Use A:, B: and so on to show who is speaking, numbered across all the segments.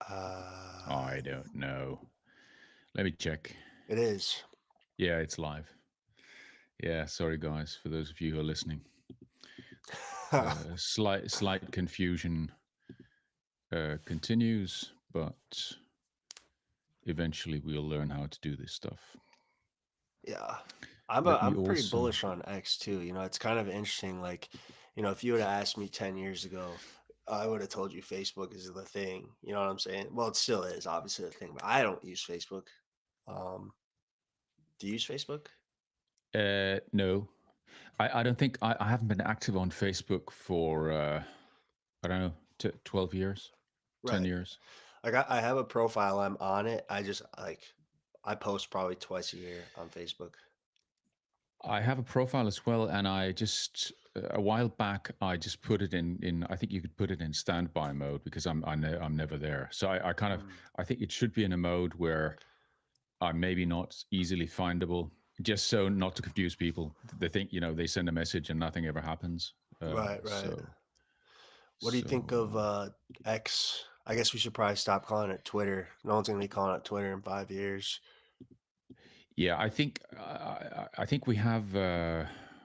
A: I don't know. Let me check.
B: It is.
A: Yeah, it's live. Yeah, sorry guys for those of you who are listening. Slight confusion continues, but eventually we'll learn how to do this stuff.
B: Yeah.
A: Let me
B: I'm pretty
A: also.
B: bullish on X too. It's kind of interesting. Like, if you would have asked me 10 years ago, I would have told you Facebook is the thing. You know what I'm saying? Well, it still is obviously the thing, but I don't use Facebook. Um, do you use Facebook?
A: No, I don't think I haven't been active on Facebook for I don't know 12 years, 10
B: Right.
A: years.
B: Like I have a profile. I'm on it. I just like I post probably twice a year on Facebook.
A: I have a profile as well, and I just a while back I just put it in. I think you could put it in standby mode because I'm never there. So I kind of
B: Mm.
A: I think it should be in a mode where I'm maybe not easily findable, just so not to confuse people. They think they send a message and nothing ever happens.
B: Right, right.
A: So
B: What do you think
A: so
B: of X? I guess we should probably stop calling it Twitter. No one's gonna be calling it Twitter in 5 years.
A: yeah, I think we have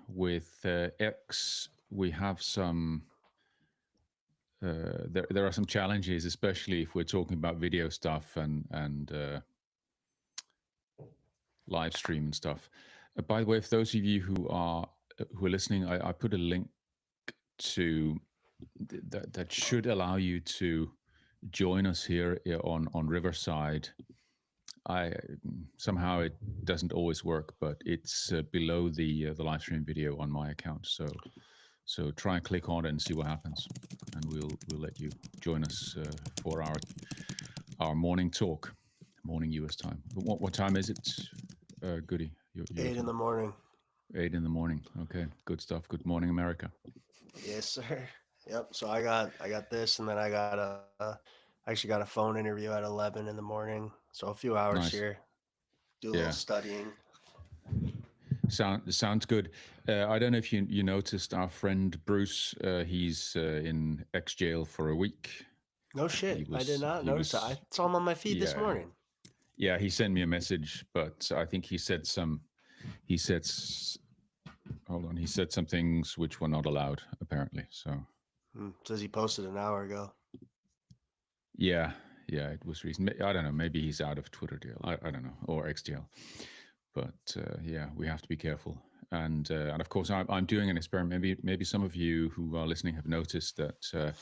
A: with X we have some there are some challenges, especially if we're talking about video stuff and live stream and stuff. By the way, for those of you who are listening, I put a link to that should allow you to join us here on Riverside. I somehow it doesn't always work, but it's below the live stream video on my account. So try and click on it and see what happens, and we'll let you join us for our morning talk, morning US time. But what time is it, Goody? Your
B: Eight in
A: time?
B: the morning.
A: 8 in the morning. Okay, good stuff. Good morning, America.
B: Yes, sir. Yep. So I got this, and then I actually got a phone interview at 11 in the morning. So a few hours
A: Nice.
B: here. Do a little
A: Yeah,
B: studying.
A: sounds good. I don't know if you noticed our friend Bruce. He's in ex jail for a week.
B: No
A: He
B: shit. I did
A: was
B: not
A: he
B: notice that.
A: was
B: I saw him on my feed this
A: yeah
B: morning.
A: yeah. He sent me a message, but I think he said some. He said hold on. He said some things which were not allowed apparently. So
B: Says he posted an hour ago.
A: yeah, yeah. It was recent. I don't know. Maybe he's out of Twitter jail. I don't know, or ex jail. But yeah, we have to be careful. And of course, I'm doing an experiment. Maybe some of you who are listening have noticed that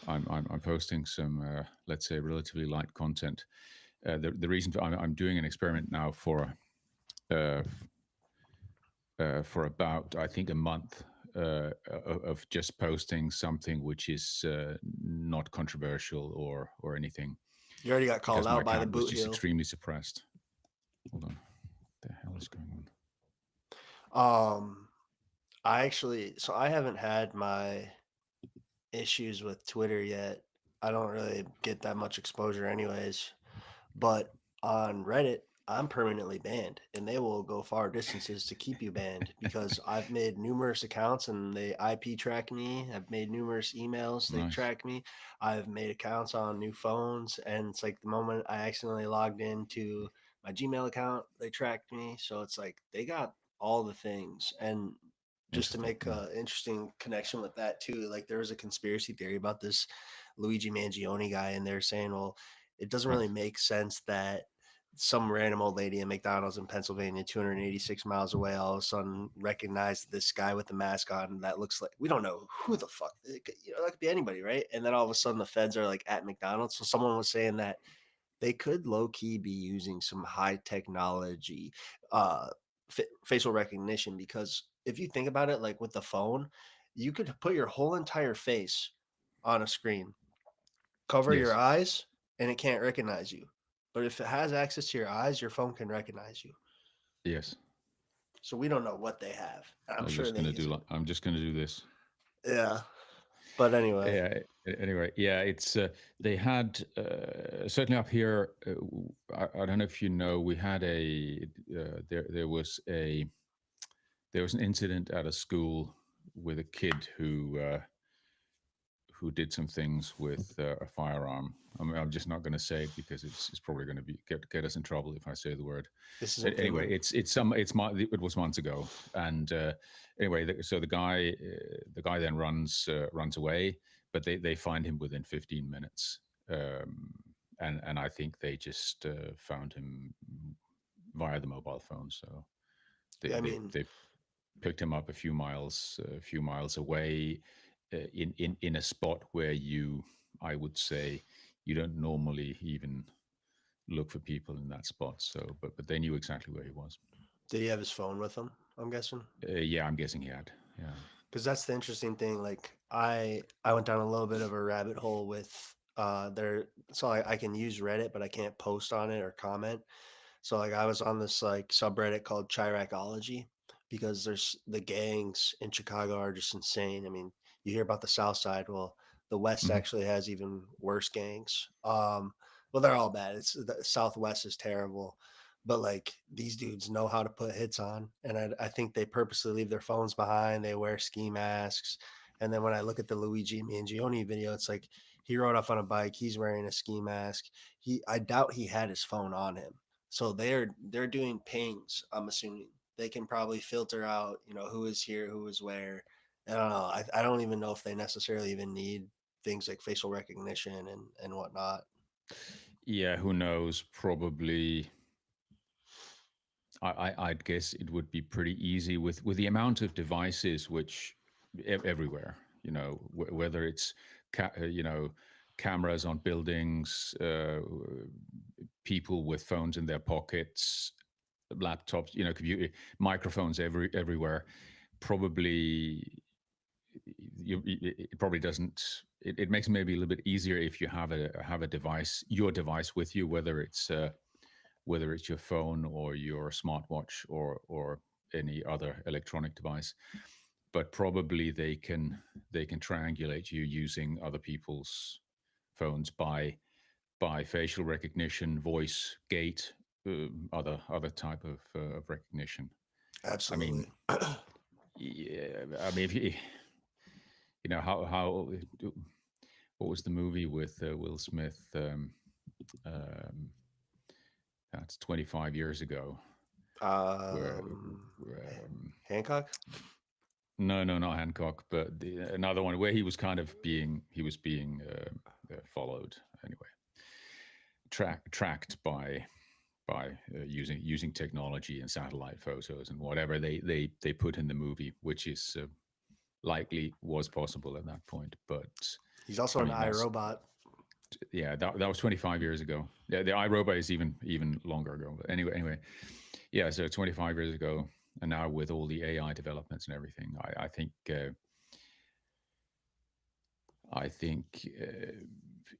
A: I'm posting some let's say relatively light content. The reason I'm doing an experiment now uh, for about I think a month of just posting something which is not controversial or anything
B: You already got called
A: because my
B: out by the
A: account was
B: boot
A: just
B: heel.
A: extremely suppressed. Hold on, what the hell is going on?
B: Um, I haven't had my issues with Twitter yet. I don't really get that much exposure, anyways. But on Reddit, I'm permanently banned, and they will go far distances to keep you banned because I've made numerous accounts and they IP track me. I've made numerous emails, they
A: Nice.
B: track me. I've made accounts on new phones, and it's like the moment I accidentally logged into my Gmail account, they tracked me. So it's like they got all the things. And just to
A: Interesting.
B: make
A: Yeah.
B: an interesting connection with that too, like there was a conspiracy theory about this Luigi Mangione guy, and they're saying, well, it doesn't
A: Right.
B: really make sense that some random old lady at McDonald's in Pennsylvania, 286 miles away, all of a sudden recognized this guy with the mask on that looks like, we don't know who the fuck, that could be anybody, right? And then all of a sudden the feds are like at McDonald's. So someone was saying that they could low key be using some high technology uh, facial recognition, because if you think about it, like with the phone, you could put your whole entire face on a screen, cover your
A: Yes.
B: eyes, and it can't recognize you. But if it has access to your eyes, your phone can recognize you.
A: Yes.
B: So we don't know what they have. I'm
A: I'm
B: sure
A: just
B: they
A: gonna
B: use
A: do.
B: it.
A: I'm just gonna do this.
B: Yeah. But anyway,
A: Yeah. Anyway, yeah. It's they had certainly up here. I don't know if you know. We had there was an incident at a school with a kid who did some things with a firearm. I mean, I'm just not going to say it because it's probably going to be get us in trouble if I say the word.
B: This is in
A: Anyway,
B: Finland?
A: it was months ago, and anyway, so the guy then runs away, but they find him within 15 minutes, and I think they just found him via the mobile phone. So
B: Yeah, I mean,
A: they picked him up a few miles away, in a spot where I would say, you don't normally even look for people in that spot. So, but they knew exactly where he was.
B: did he have his phone with him? I'm guessing.
A: Yeah, I'm guessing he had. Yeah.
B: Because that's the interesting thing. Like I went down a little bit of a rabbit hole with there, so I can use Reddit, but I can't post on it or comment. So like I was on this like subreddit called Chiracology because there's the gangs in Chicago are just insane. I mean, you hear about the South Side. Well, the West
A: Mhm.
B: actually has even worse gangs. Well, they're all bad. It's the Southwest is terrible, but like these dudes know how to put hits on, and I think they purposely leave their phones behind. They wear ski masks, and then when I look at the Luigi Mangione video, it's like he rode off on a bike. He's wearing a ski mask. I doubt he had his phone on him, so they're doing pings. I'm assuming they can probably filter out, who is here, who is where. I don't know. I don't even know if they necessarily even need things like facial recognition and whatnot.
A: Yeah, who knows? Probably, I'd guess it would be pretty easy with the amount of devices which everywhere. Whether it's cameras on buildings, people with phones in their pockets, laptops, computer microphones everywhere. Probably, it probably doesn't. It makes it maybe a little bit easier if you have a device, your device with you, whether it's your phone or your smartwatch or any other electronic device. But probably they can triangulate you using other people's phones by facial recognition, voice, gait, other type of recognition. I mean,
B: Absolutely.
A: yeah, I mean, if how what was the movie with Will Smith? Um, that's 25 years ago. Where,
B: um, Hancock.
A: no, no, not Hancock, but another one where he was kind of being followed anyway, tracked by using technology and satellite photos and whatever they put in the movie, which is likely was possible at that point. But
B: He's also
A: I
B: an
A: mean, that's
B: iRobot.
A: yeah, that was 25 years ago. Yeah, the iRobot is even longer ago. But anyway, yeah. So 25 years ago, and now with all the AI developments and everything, I think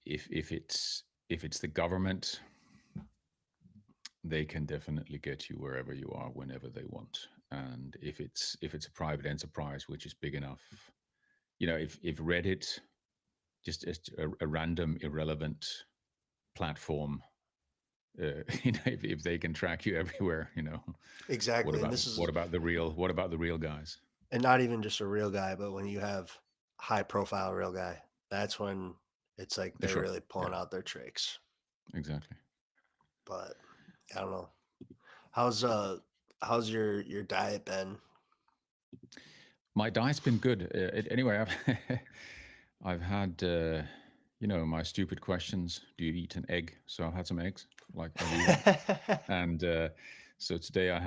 A: if it's the government, they can definitely get you wherever you are whenever they want. And if it's a private enterprise which is big enough, if Reddit, just a random irrelevant platform, if they can track you everywhere, what
B: Exactly. And
A: about
B: this is,
A: what about the real guys?
B: and not even just a real guy, but when you have high profile real guy, that's when it's like they're
A: Sure.
B: really
A: Yeah,
B: pulling out their tricks.
A: exactly.
B: But I don't know. How's your diet been?
A: My diet's been good. Anyway, I've had my stupid questions. Do you eat an egg? So I've had some eggs like every evening, and so today I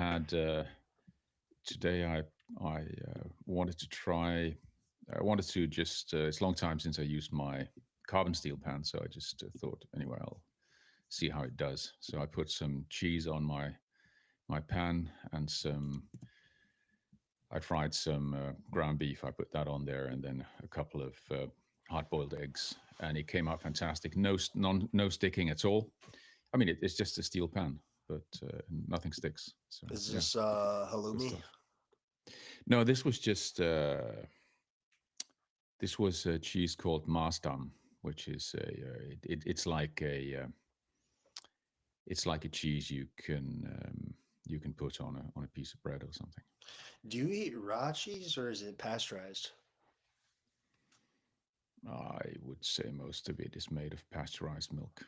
A: wanted to try. I wanted to just. It's a long time since I used my carbon steel pan, so I just thought anyway I'll see how it does. So I put some cheese on my pan and some. I fried some ground beef. I put that on there, and then a couple of hard-boiled eggs, and it came out fantastic. No sticking at all. I mean, it's just a steel pan, but nothing sticks. So
B: Is
A: yeah,
B: this
A: good
B: halloumi?
A: stuff. No, this was a cheese called Maasdam, which is it's like a cheese you can put on a piece of bread or something.
B: Do you eat raw cheese or is it pasteurized?
A: I would say most of it is made of pasteurized milk,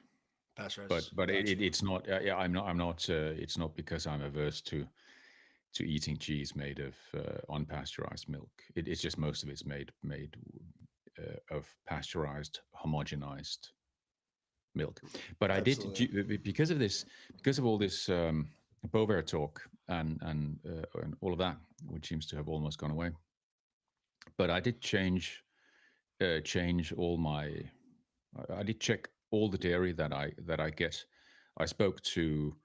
B: Pasteurized.
A: but
B: Gotcha.
A: it's not. Yeah, I'm not. It's not because I'm averse to eating cheese made of unpasteurized milk. It's just most of it's made of pasteurized, homogenized milk. But I did
B: Absolutely.
A: because of this, because of all this Bovaer talk and all of that, which seems to have almost gone away. But I did change all my. I did check all the dairy that I get. I spoke to,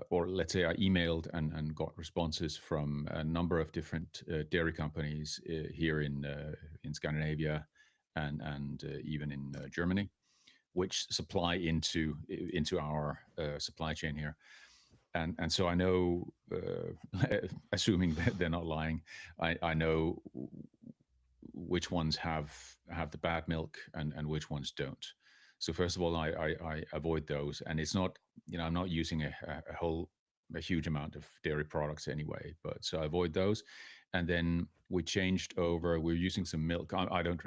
A: or let's say I emailed and got responses from a number of different dairy companies here in Scandinavia and even in Germany, which supply into our supply chain here. And so I know, assuming that they're not lying, I know which ones have the bad milk and which ones don't. So first of all, I avoid those, and it's not, I'm not using a huge amount of dairy products anyway, but so I avoid those. And then we changed over. We're using some milk. I don't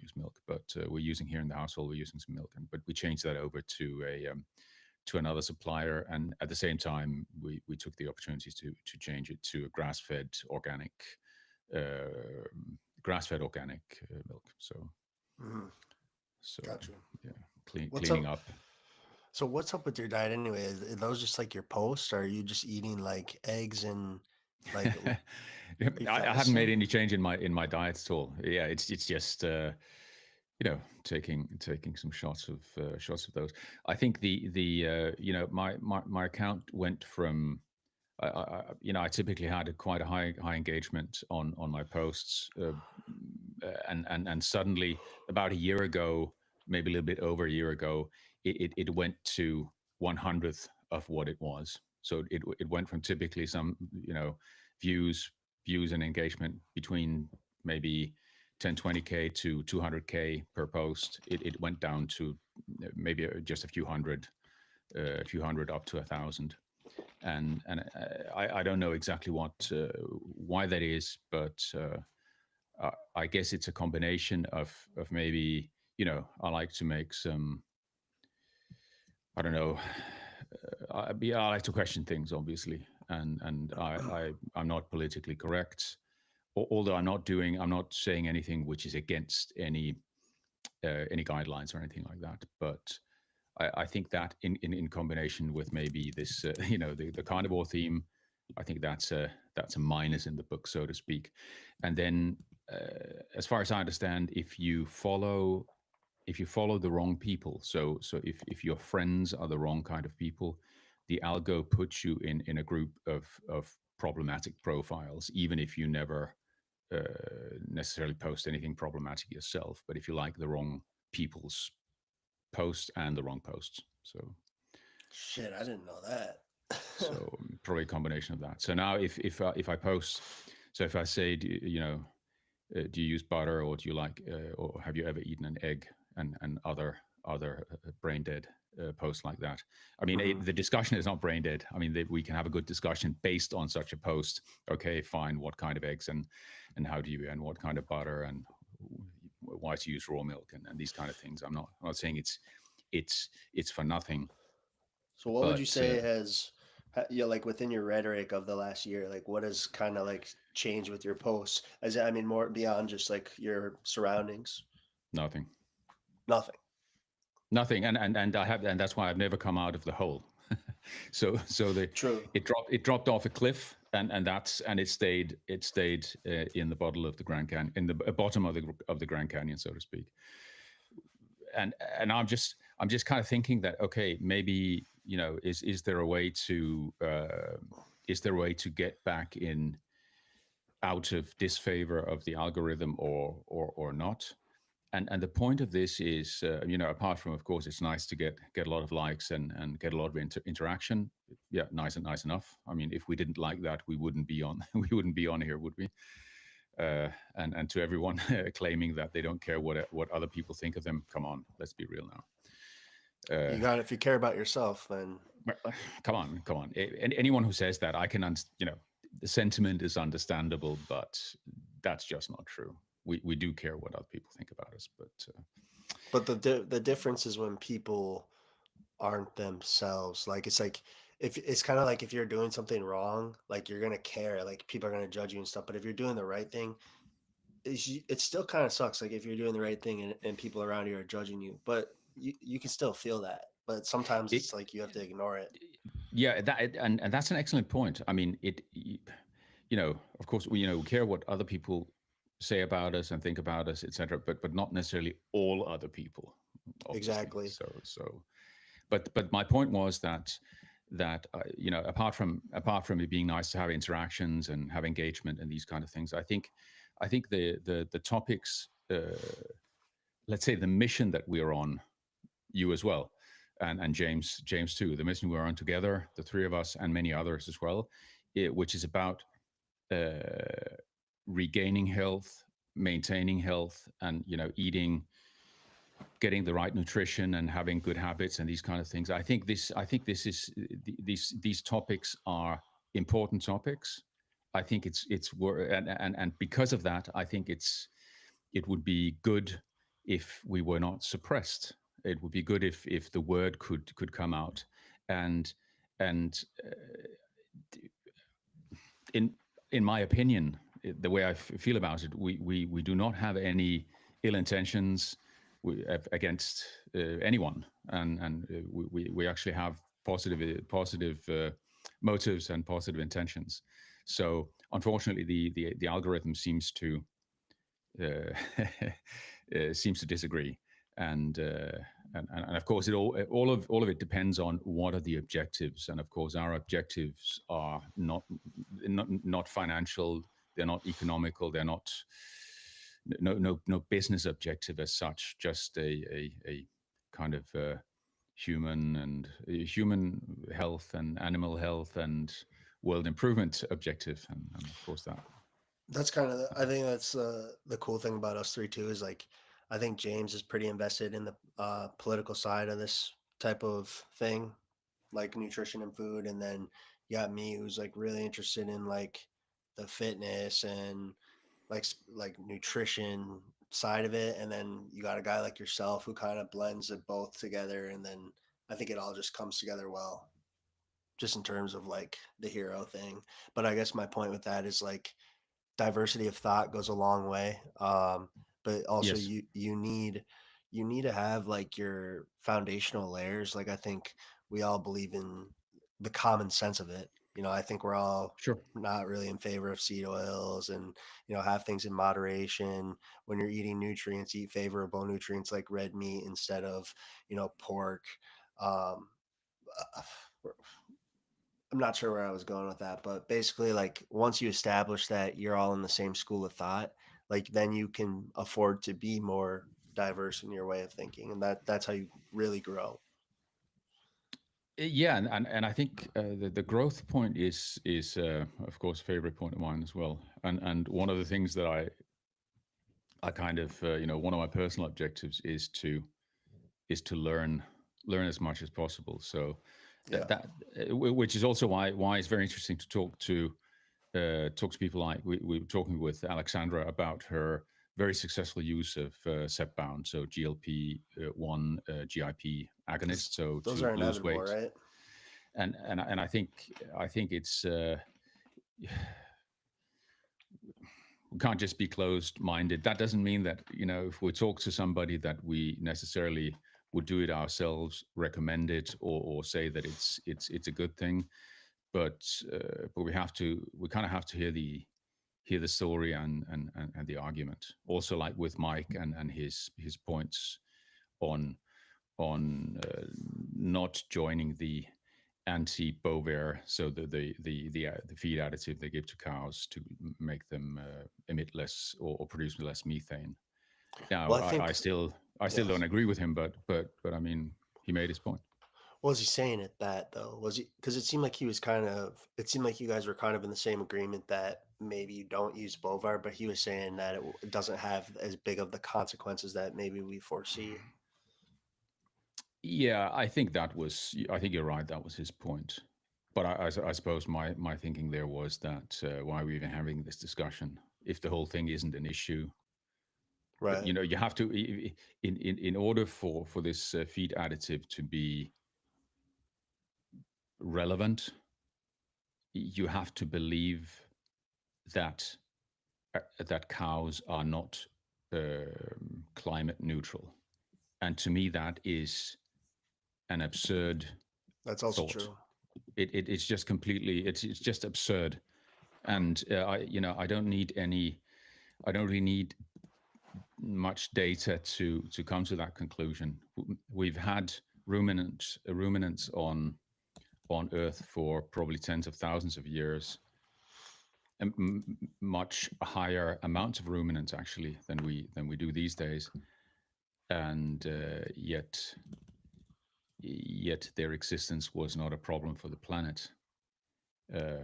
A: use milk, but we're using here in the household. We're using some milk, but we changed that over to another supplier, and at the same time, we took the opportunities to change it to a uh, grass-fed organic milk.
B: Mhm.
A: So
B: Gotcha.
A: yeah,
B: What's
A: cleaning
B: up?
A: up.
B: So what's up with your diet anyway? Are those just like your posts? Or are you just eating like eggs and like are you
A: I haven't made
B: fasting?
A: any change in my diet at all. Yeah, it's just taking some shots of those. I think the my account went from I typically had quite a high engagement on my posts, and suddenly about a year ago, maybe a little bit over a year ago, it went to 100th of what it was. So it went from typically some views views and engagement between maybe 10-20K to 200K per post. It went down to maybe just a few hundred up to 1,000. And I don't know exactly why that is, but I guess it's a combination of maybe I like to make some, I don't know, I like to question things obviously, and I'm not politically correct, although I'm not saying anything which is against any guidelines or anything like that, but I think that in combination with maybe this, the carnivore theme, I think that's a minus in the book, so to speak. And then, as far as I understand, if you follow the wrong people, so if your friends are the wrong kind of people, the algo puts you in a group of problematic profiles, even if you never uh, necessarily post anything problematic yourself. But if you like the wrong people's posts and the wrong posts.
B: Shit, I didn't know that.
A: So probably a combination of that. So now if I post, so if I say, do you use butter, or do you like, or have you ever eaten an egg, and other brain dead posts like that. I mean,
B: Mhm.
A: the discussion is not brain dead. I mean, we can have a good discussion based on such a post. Okay, fine. What kind of eggs and how do you, and what kind of butter, and why to use raw milk, and these kind of things. I'm not saying it's for nothing,
B: So what would you
A: but
B: say has like within your rhetoric of the last year, like what has kind of like changed with your posts? I mean more beyond just like your surroundings.
A: nothing.
B: Nothing.
A: Nothing, and that's why I've never come out of the hole. So
B: True.
A: it dropped off a cliff, and it stayed in the bottom of the Grand Canyon, in the bottom of the Grand Canyon, so to speak. And I'm just kind of thinking that, okay, maybe, is there a way to get back in, out of disfavor of the algorithm, or not? And the point of this is, apart from, of course, it's nice to get a lot of likes and get a lot of interaction. Yeah, nice enough. I mean, if we didn't like that, we wouldn't be on we wouldn't be on here, would we? And to everyone claiming that they don't care what other people think of them, come on, let's be real now.
B: You got if you care about yourself, then
A: Come on. Anyone who says that, I can, the sentiment is understandable, but that's just not true. we do care what other people think about us, but
B: But the difference is when people aren't themselves. Like it's like if it's kind of like if you're doing something wrong, like you're gonna care, like people are gonna judge you and stuff. But if you're doing the right thing, it still kind of sucks. Like if you're doing the right thing and people around you are judging you, but you can still feel that. But sometimes
A: it,
B: it's like you have to ignore it.
A: yeah, and that's an excellent point. I mean, of course, we care what other people say about us and think about us, etc. But not necessarily all other people, obviously.
B: Exactly.
A: So, but my point was that apart from it being nice to have interactions and have engagement and these kind of things, I think the topics, let's say the mission that we're on, you as well, and James too, the mission we're on together, the three of us and many others as well, which is about uh, regaining health, maintaining health, and eating, getting the right nutrition and having good habits and these kind of things. These topics are important topics. I think and because of that, I think it would be good if we were not suppressed. It would be good if the word could come out, and and in in my opinion, the way I feel about it, we do not have any ill intentions against anyone, and we actually have positive motives and positive intentions. So unfortunately, the algorithm uh, seems to disagree, and, uh, and of course all of it depends on what are the objectives, and of course our objectives are not financial, they're not economical, they're not no business objective as such, just a kind of human health and animal health and world improvement objective, and of course that.
B: That's kind of I think that's the cool thing about us three too is like I think James is pretty invested in the political side of this type of thing, like nutrition and food, and then you got me who's like really interested in like the fitness and like nutrition side of it, and then you got a guy like yourself who kind of blends it both together, and then I think it all just comes together well, just in terms of like the hero thing. But I guess my point with that is like diversity of thought goes a long way. But also
A: Yes,
B: you need to have like your foundational layers. Like I think we all believe in the common sense of it. I think we're all
A: sure.
B: not really in favor of seed oils and have things in moderation. When you're eating nutrients, eat favorable nutrients like red meat instead of pork. um uh, I'm not sure where I was going with that, but basically, like once you establish that you're all in the same school of thought, like then you can afford to be more diverse in your way of thinking, and that's how you really grow.
A: Yeah, and I think the growth point is of course a favorite point of mine as well. And one of the things that I kind of one of my personal objectives is to learn as much as possible. So
B: Yeah.
A: which is also why it's very interesting to talk to people like we were talking with Alexandra about her very successful use of Zepbound, so GLP-1 GIP
B: Because
A: agonist, so
B: those
A: to
B: are
A: lose
B: inevitable,
A: weight.
B: right?
A: And I think it's we can't just be closed minded. That doesn't mean that if we talk to somebody that we necessarily would do it ourselves, recommend it, or say that it's a good thing. But we kind of have to hear the story and the argument. Also, like with Mike and his points on not joining the anti-bovaer, so the feed additive they give to cows to make them emit less or produce less methane. Now,
B: Well, I
A: I
B: think
A: still don't
B: yes.
A: agree with him, but I mean, he made his point.
B: Was he saying it that though? Was he? Because it seemed like he was kind of. It seemed like you guys were kind of in the same agreement that maybe you don't use Bovar, but he was saying that it doesn't have as big of the consequences that maybe we foresee.
A: Yeah, I think you're right. That was his point. But I suppose my thinking there was that why are we even having this discussion if the whole thing isn't an issue?
B: Right.
A: You have to in order for this feed additive to be relevant, you have to believe that that cows are not climate neutral, and to me that is an absurd
B: That's also
A: thought.
B: true.
A: It's just completely it's just absurd, and I don't need any. I don't really need much data to come to that conclusion. We've had ruminants on Earth for probably tens of thousands of years, and much higher amounts of ruminants actually than we do these days, and yet their existence was not a problem for the planet. Uh,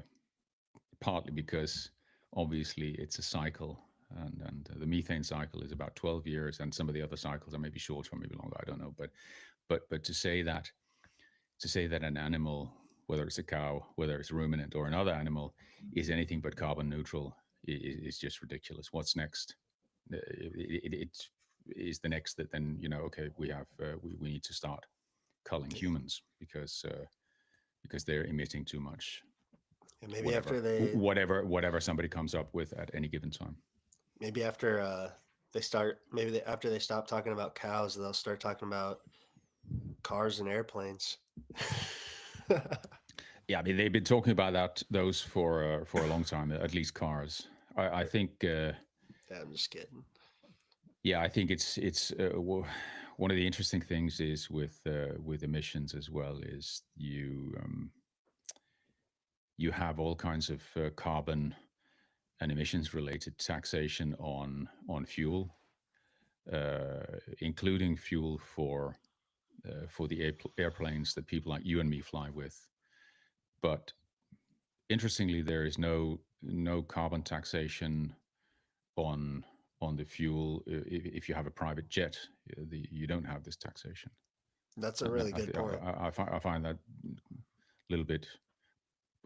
A: Partly because obviously it's a cycle, and the methane cycle is about 12 years, and some of the other cycles are maybe shorter or maybe longer. I don't know, but to say that an animal, whether it's a cow, whether it's a ruminant or another animal, is anything but carbon neutral is just ridiculous. What's next? It is the next that then okay, we need to start culling humans because they're emitting too much,
B: And maybe
A: whatever
B: after they,
A: whatever somebody comes up with at any given time.
B: maybe after they start, maybe after they stop talking about cows, they'll start talking about cars and airplanes.
A: Yeah, I mean they've been talking about those for a long time, at least cars. I think
B: Yeah, I'm just kidding.
A: yeah, I think one of the interesting things is with emissions as well is you have all kinds of carbon and emissions related taxation on fuel, including fuel for the airplanes that people like you and me fly with. But interestingly, there is no carbon taxation on on the fuel if you have a private jet. You don't have this taxation,
B: That's a
A: and
B: really good point.
A: I find that a little bit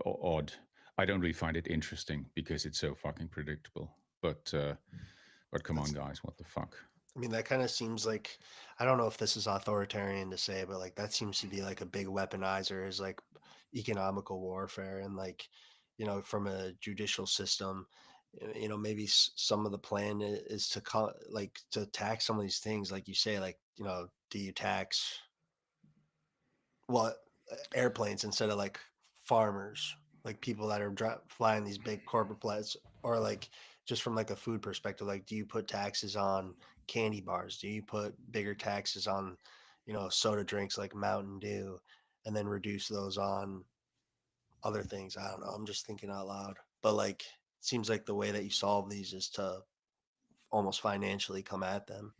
A: odd. I don't really find it interesting because it's so fucking predictable. But come on,
B: That's,
A: guys, what the fuck?
B: I mean, that kind of seems like, I don't know if this is authoritarian to say, but like that seems to be like a big weaponizer is like economical warfare and like, from a judicial system, maybe some of the plan is to like to tax some of these things, like you say, like, do you tax what airplanes instead of like farmers, like people that are flying these big corporate planes, or like just from like a food perspective, like do you put taxes on candy bars? Do you put bigger taxes on, soda drinks like Mountain Dew, and then reduce those on other things? I don't know. I'm just thinking out loud. But like, it seems like the way that you solve these is to almost financially come at them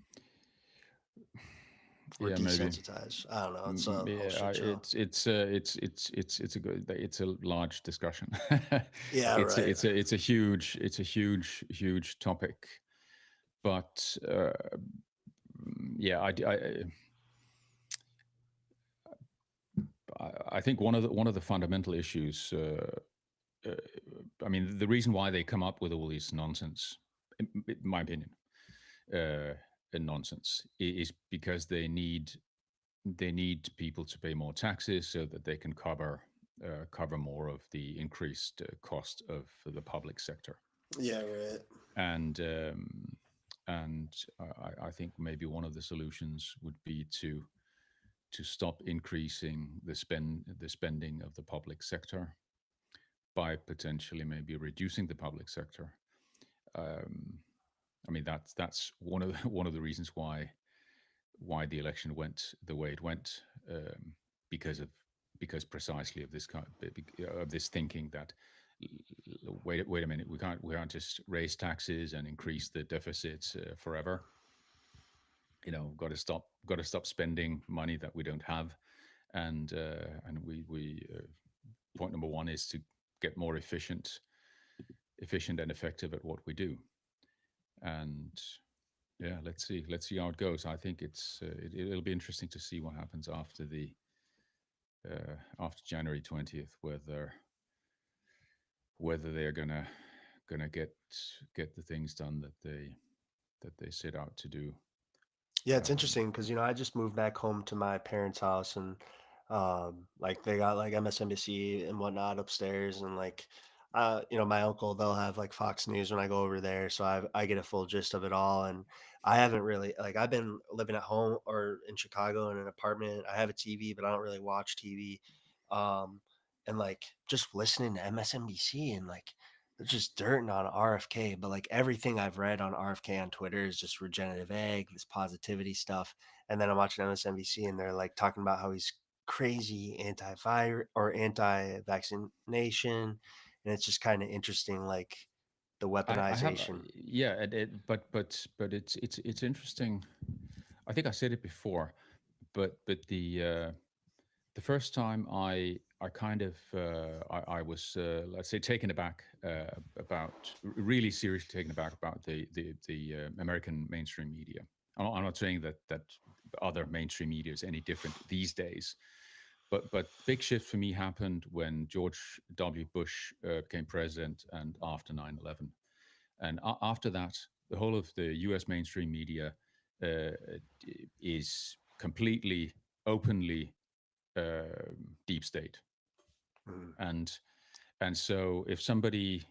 B: or
A: Yeah, maybe.
B: desensitize. I don't know. It's a whole
A: Yeah,
B: shit show.
A: it's a large discussion.
B: Yeah, right.
A: It's a huge topic, but yeah, I think one of the fundamental issues. Uh, I mean, the reason why they come up with all this nonsense, in my opinion, uh, nonsense, is because they need people to pay more taxes so that they can cover more of the increased cost of the public sector.
B: Yeah, right.
A: And I think maybe one of the solutions would be to stop increasing the spending of the public sector by potentially maybe reducing the public sector. Um, I mean that's one of the reasons why the election went the way it went, because of because precisely of this kind of this thinking that wait a minute, we can't just raise taxes and increase the deficits forever. Got to stop spending money that we don't have, and we point number one is to get more efficient and effective at what we do. And yeah, let's see how it goes. I think it'll be interesting to see what happens after January 20th, whether they're gonna get the things done they set out to do.
B: Yeah, it's
A: Um,
B: interesting because I just moved back home to my parents' house, and like they got like MSNBC and whatnot upstairs, and like my uncle, they'll have like Fox News when I go over there, so I get a full gist of it all. And I haven't really, like, I've been living at home or in Chicago in an apartment. I have a TV, but I don't really watch TV. Um, and like just listening to MSNBC and like they're just dirting on RFK, but like everything I've read on RFK on Twitter is just regenerative egg, this positivity stuff. And then I'm watching MSNBC and they're like talking about how he's crazy anti-virus or anti-vaccination. And it's just kind of interesting, like the
A: I have,
B: weaponization.
A: yeah, but it's interesting. I think I said it before, but the first time I kind of I was let's say taken aback about really seriously taken aback about the American mainstream media. I'm not saying that other mainstream media is any different these days, but big shift for me happened when George W. Bush became president and after 9/11, and after that, the whole of the U.S. mainstream media uh, is completely openly deep state,
B: Mhm.
A: and so if somebody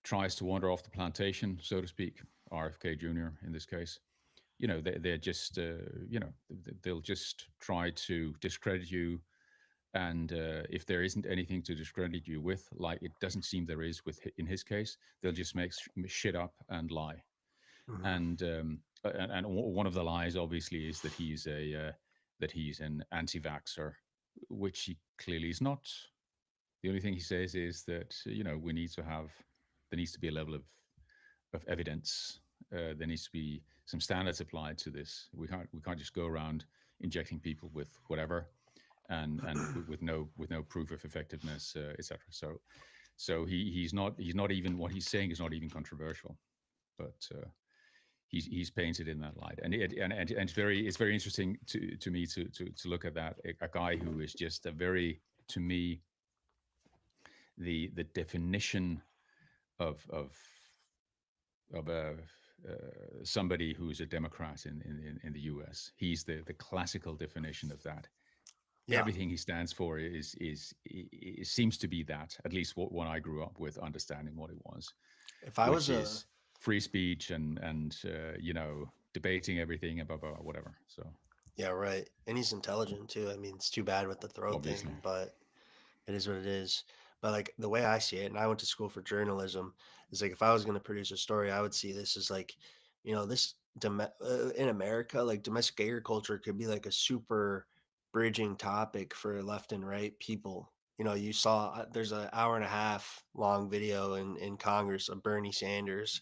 A: tries to wander off the plantation, so to speak, RFK Jr. in this case, they're just they'll just try to discredit you. And if there isn't anything to discredit you with, like it doesn't seem there is in his case, they'll just make shit up and lie.
B: Mhm.
A: And one of the lies obviously is that he's an anti-vaxxer, which he clearly is not. The only thing he says is that we need to have there needs to be a level of evidence. There needs to be some standards applied to this. We can't just go around injecting people with whatever and with no proof of effectiveness, etc. So he's not even what he's saying is not even controversial, but he's painted in that light, and it's very interesting to me to look at that, a guy who is just a very, to me, the definition of somebody who's a Democrat in the U.S. He's the classical definition of that.
B: Yeah.
A: Everything he stands for seems to be that, at least what I grew up with, understanding what it was,
B: If I
A: which
B: was a
A: is free speech and debating everything about whatever. So
B: Yeah, right. And he's intelligent too. I mean, it's too bad with the throat
A: obviously,
B: thing, but it is what it is. But like the way I see it, and I went to school for journalism, is like if I was going to produce a story, I would see this as like, this in America, like domestic agriculture could be like a super bridging topic for left and right people. You saw there's an hour and a half long video in Congress of Bernie Sanders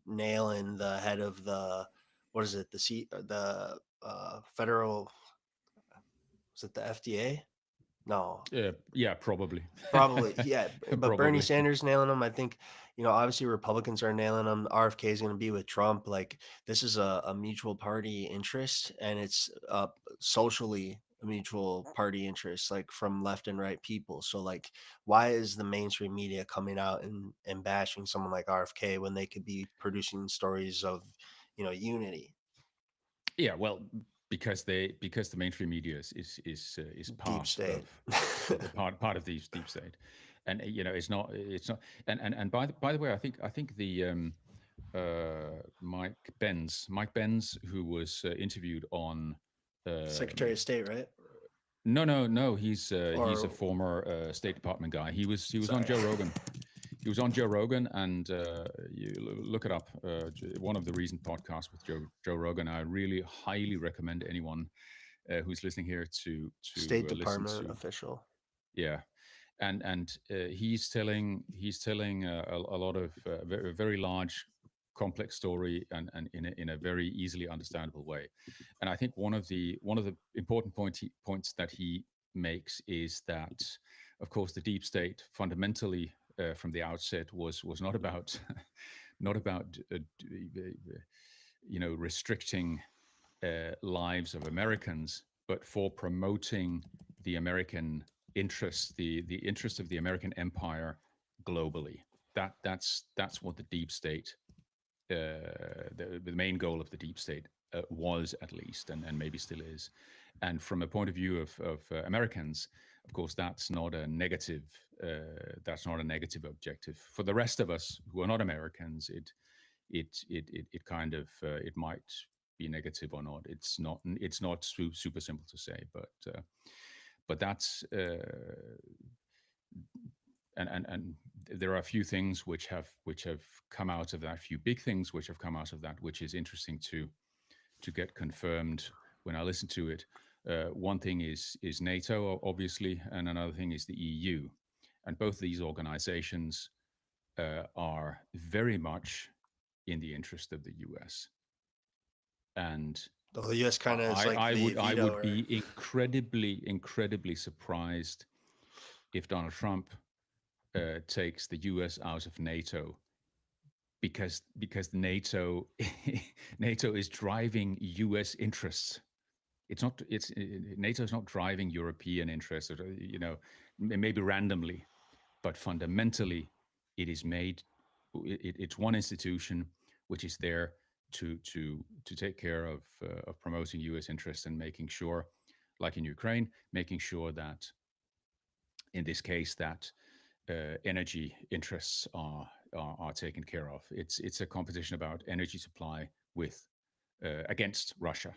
B: nailing the head of the what is it the federal, was it the FDA? No,
A: yeah, probably,
B: probably, yeah, but Bernie
A: probably.
B: Sanders nailing them. I think, obviously Republicans are nailing them. RFK is going to be with Trump. Like this is a mutual party interest, and it's socially a mutual party interest, like from left and right people. So like, why is the mainstream media coming out and bashing someone like RFK when they could be producing stories of, unity?
A: Yeah, well, because the mainstream media is
B: Deep
A: part
B: state.
A: of part of the deep state, and it's not, and by the way, I think the Mike Benz, who was interviewed on.
B: Secretary of State, right?
A: No, he's a
B: Or
A: former State Department guy. He was on
B: sorry.
A: Joe Rogan. He was on Joe Rogan, and you look it up. One of the recent podcasts with Joe Rogan. I really highly recommend anyone who's listening here to
B: State
A: listen
B: Department
A: to.
B: official.
A: Yeah, and he's telling a lot of very, very large, complex story, and in a very easily understandable way. And I think one of the important points that he makes is that, of course, the deep state fundamentally from the outset was not about not about restricting lives of Americans, but for promoting the American interests, the interest of the American empire globally. That's what the deep state the main goal of the deep state was, at least, and maybe still is. And from a point of view of Americans, of course, that's not a negative. That's not a negative objective. For the rest of us who are not Americans, it kind of it might be negative or not. It's not super simple to say, but that's and there are a few things which have come out of that, a few big things which have come out of that, which is interesting to get confirmed when I listen to it. One thing is NATO, obviously, and another thing is the EU, and both these organizations are very much in the interest of the US. And
B: The U.S. kind of is like the
A: I
B: veto,
A: would be incredibly surprised if Donald Trump takes the US out of NATO, because NATO NATO is driving US interests. It's not it's NATO is not driving European interests, or, maybe randomly, but fundamentally it is made it's one institution which is there to take care of promoting US interests and making sure, like in Ukraine, making sure that in this case that energy interests are taken care of. It's a competition about energy supply with against Russia,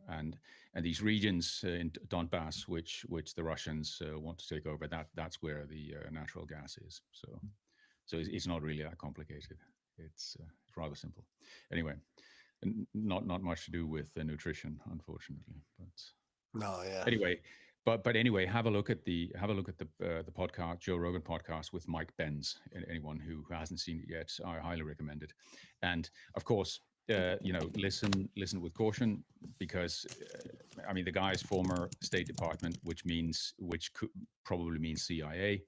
A: and these regions in Donbass, which the Russians want to take over. That's where the natural gas is. So it's not really that complicated. It's rather simple. Anyway, not much to do with nutrition, unfortunately. But
B: no, yeah,
A: anyway, but anyway, have a look at the podcast, Joe Rogan podcast with Mike Benz. Anyone who hasn't seen it yet, I highly recommend it. And of course, listen with caution, because I mean, the guy's former State Department, which could probably means CIA,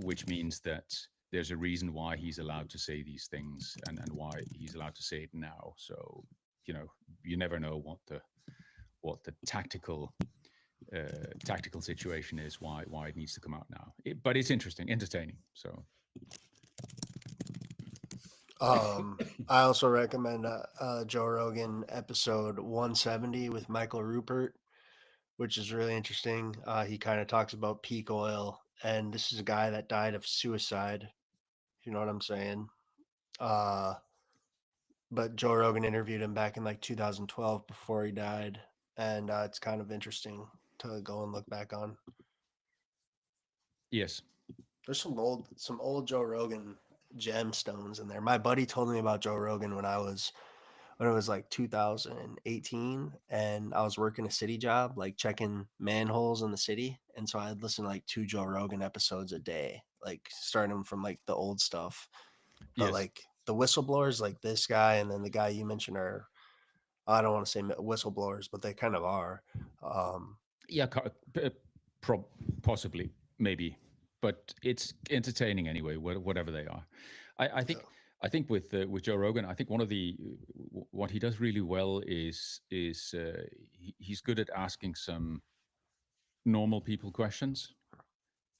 A: which means that there's a reason why he's allowed to say these things, and why he's allowed to say it now. So you never know what the tactical situation is, why it needs to come out now. But it's interesting, entertaining. So
B: I also recommend Joe Rogan episode 170 with Michael Rupert, which is really interesting. He kind of talks about peak oil, and this is a guy that died of suicide. If you know what I'm saying. Uh, but Joe Rogan interviewed him back in like 2012 before he died, and it's kind of interesting to go and look back on.
A: yes,
B: There's some old Joe Rogan gemstones in there. My buddy told me about Joe Rogan when it was like 2018, and I was working a city job, like checking manholes in the city, and so I'd listen to like 2 Joe Rogan episodes a day, like starting from like the old stuff. But
A: yes,
B: like the whistleblowers, like this guy and then the guy you mentioned, are, I don't want to say whistleblowers, but they kind of are. Um,
A: yeah, possibly, maybe, but it's entertaining anyway, whatever they are. I think.
B: yeah.
A: With Joe Rogan, I think one of the what he does really well is he's good at asking some normal people questions,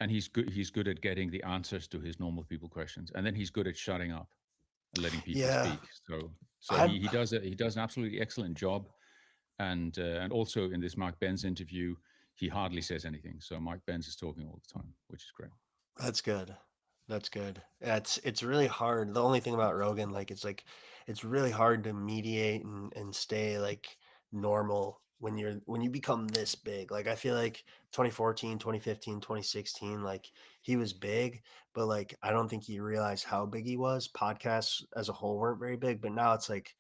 A: and he's good at getting the answers to his normal people questions, and then he's good at shutting up and letting people
B: Yeah,
A: speak. So
B: I'm
A: he does an absolutely excellent job. And also in this Mark Benz interview, he hardly says anything. So Mike Benz is talking all the time, which is great.
B: That's good. That's good. Yeah, it's really hard. The only thing about Rogan, like it's really hard to mediate and stay like normal when you become this big. Like I feel like 2014, 2015, 2016, like he was big, but like I don't think he realized how big he was. Podcasts as a whole weren't very big, but now it's like,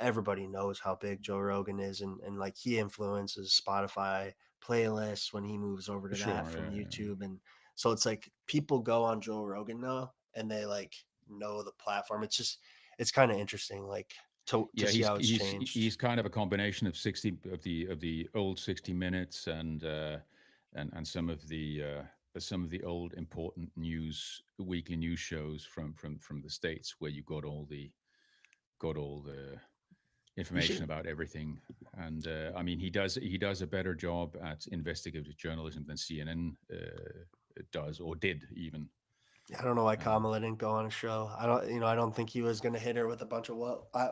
B: everybody knows how big Joe Rogan is, and like he influences Spotify playlists when he moves over to that
A: Sure,
B: from
A: yeah.
B: YouTube. And so it's like people go on Joe Rogan now and they like know the platform. It's kind of interesting, like to
A: Yeah,
B: see how it's changed.
A: he's kind of a combination of 60 of the old 60 minutes, and some of the old important weekly news shows from the States, where you got all the
B: You
A: information
B: should
A: about everything. And I mean, he does a better job at investigative journalism than CNN does, or did even.
B: I don't know why
A: Um,
B: Kamala didn't go on a show. I don't think he was going to hit her with a bunch of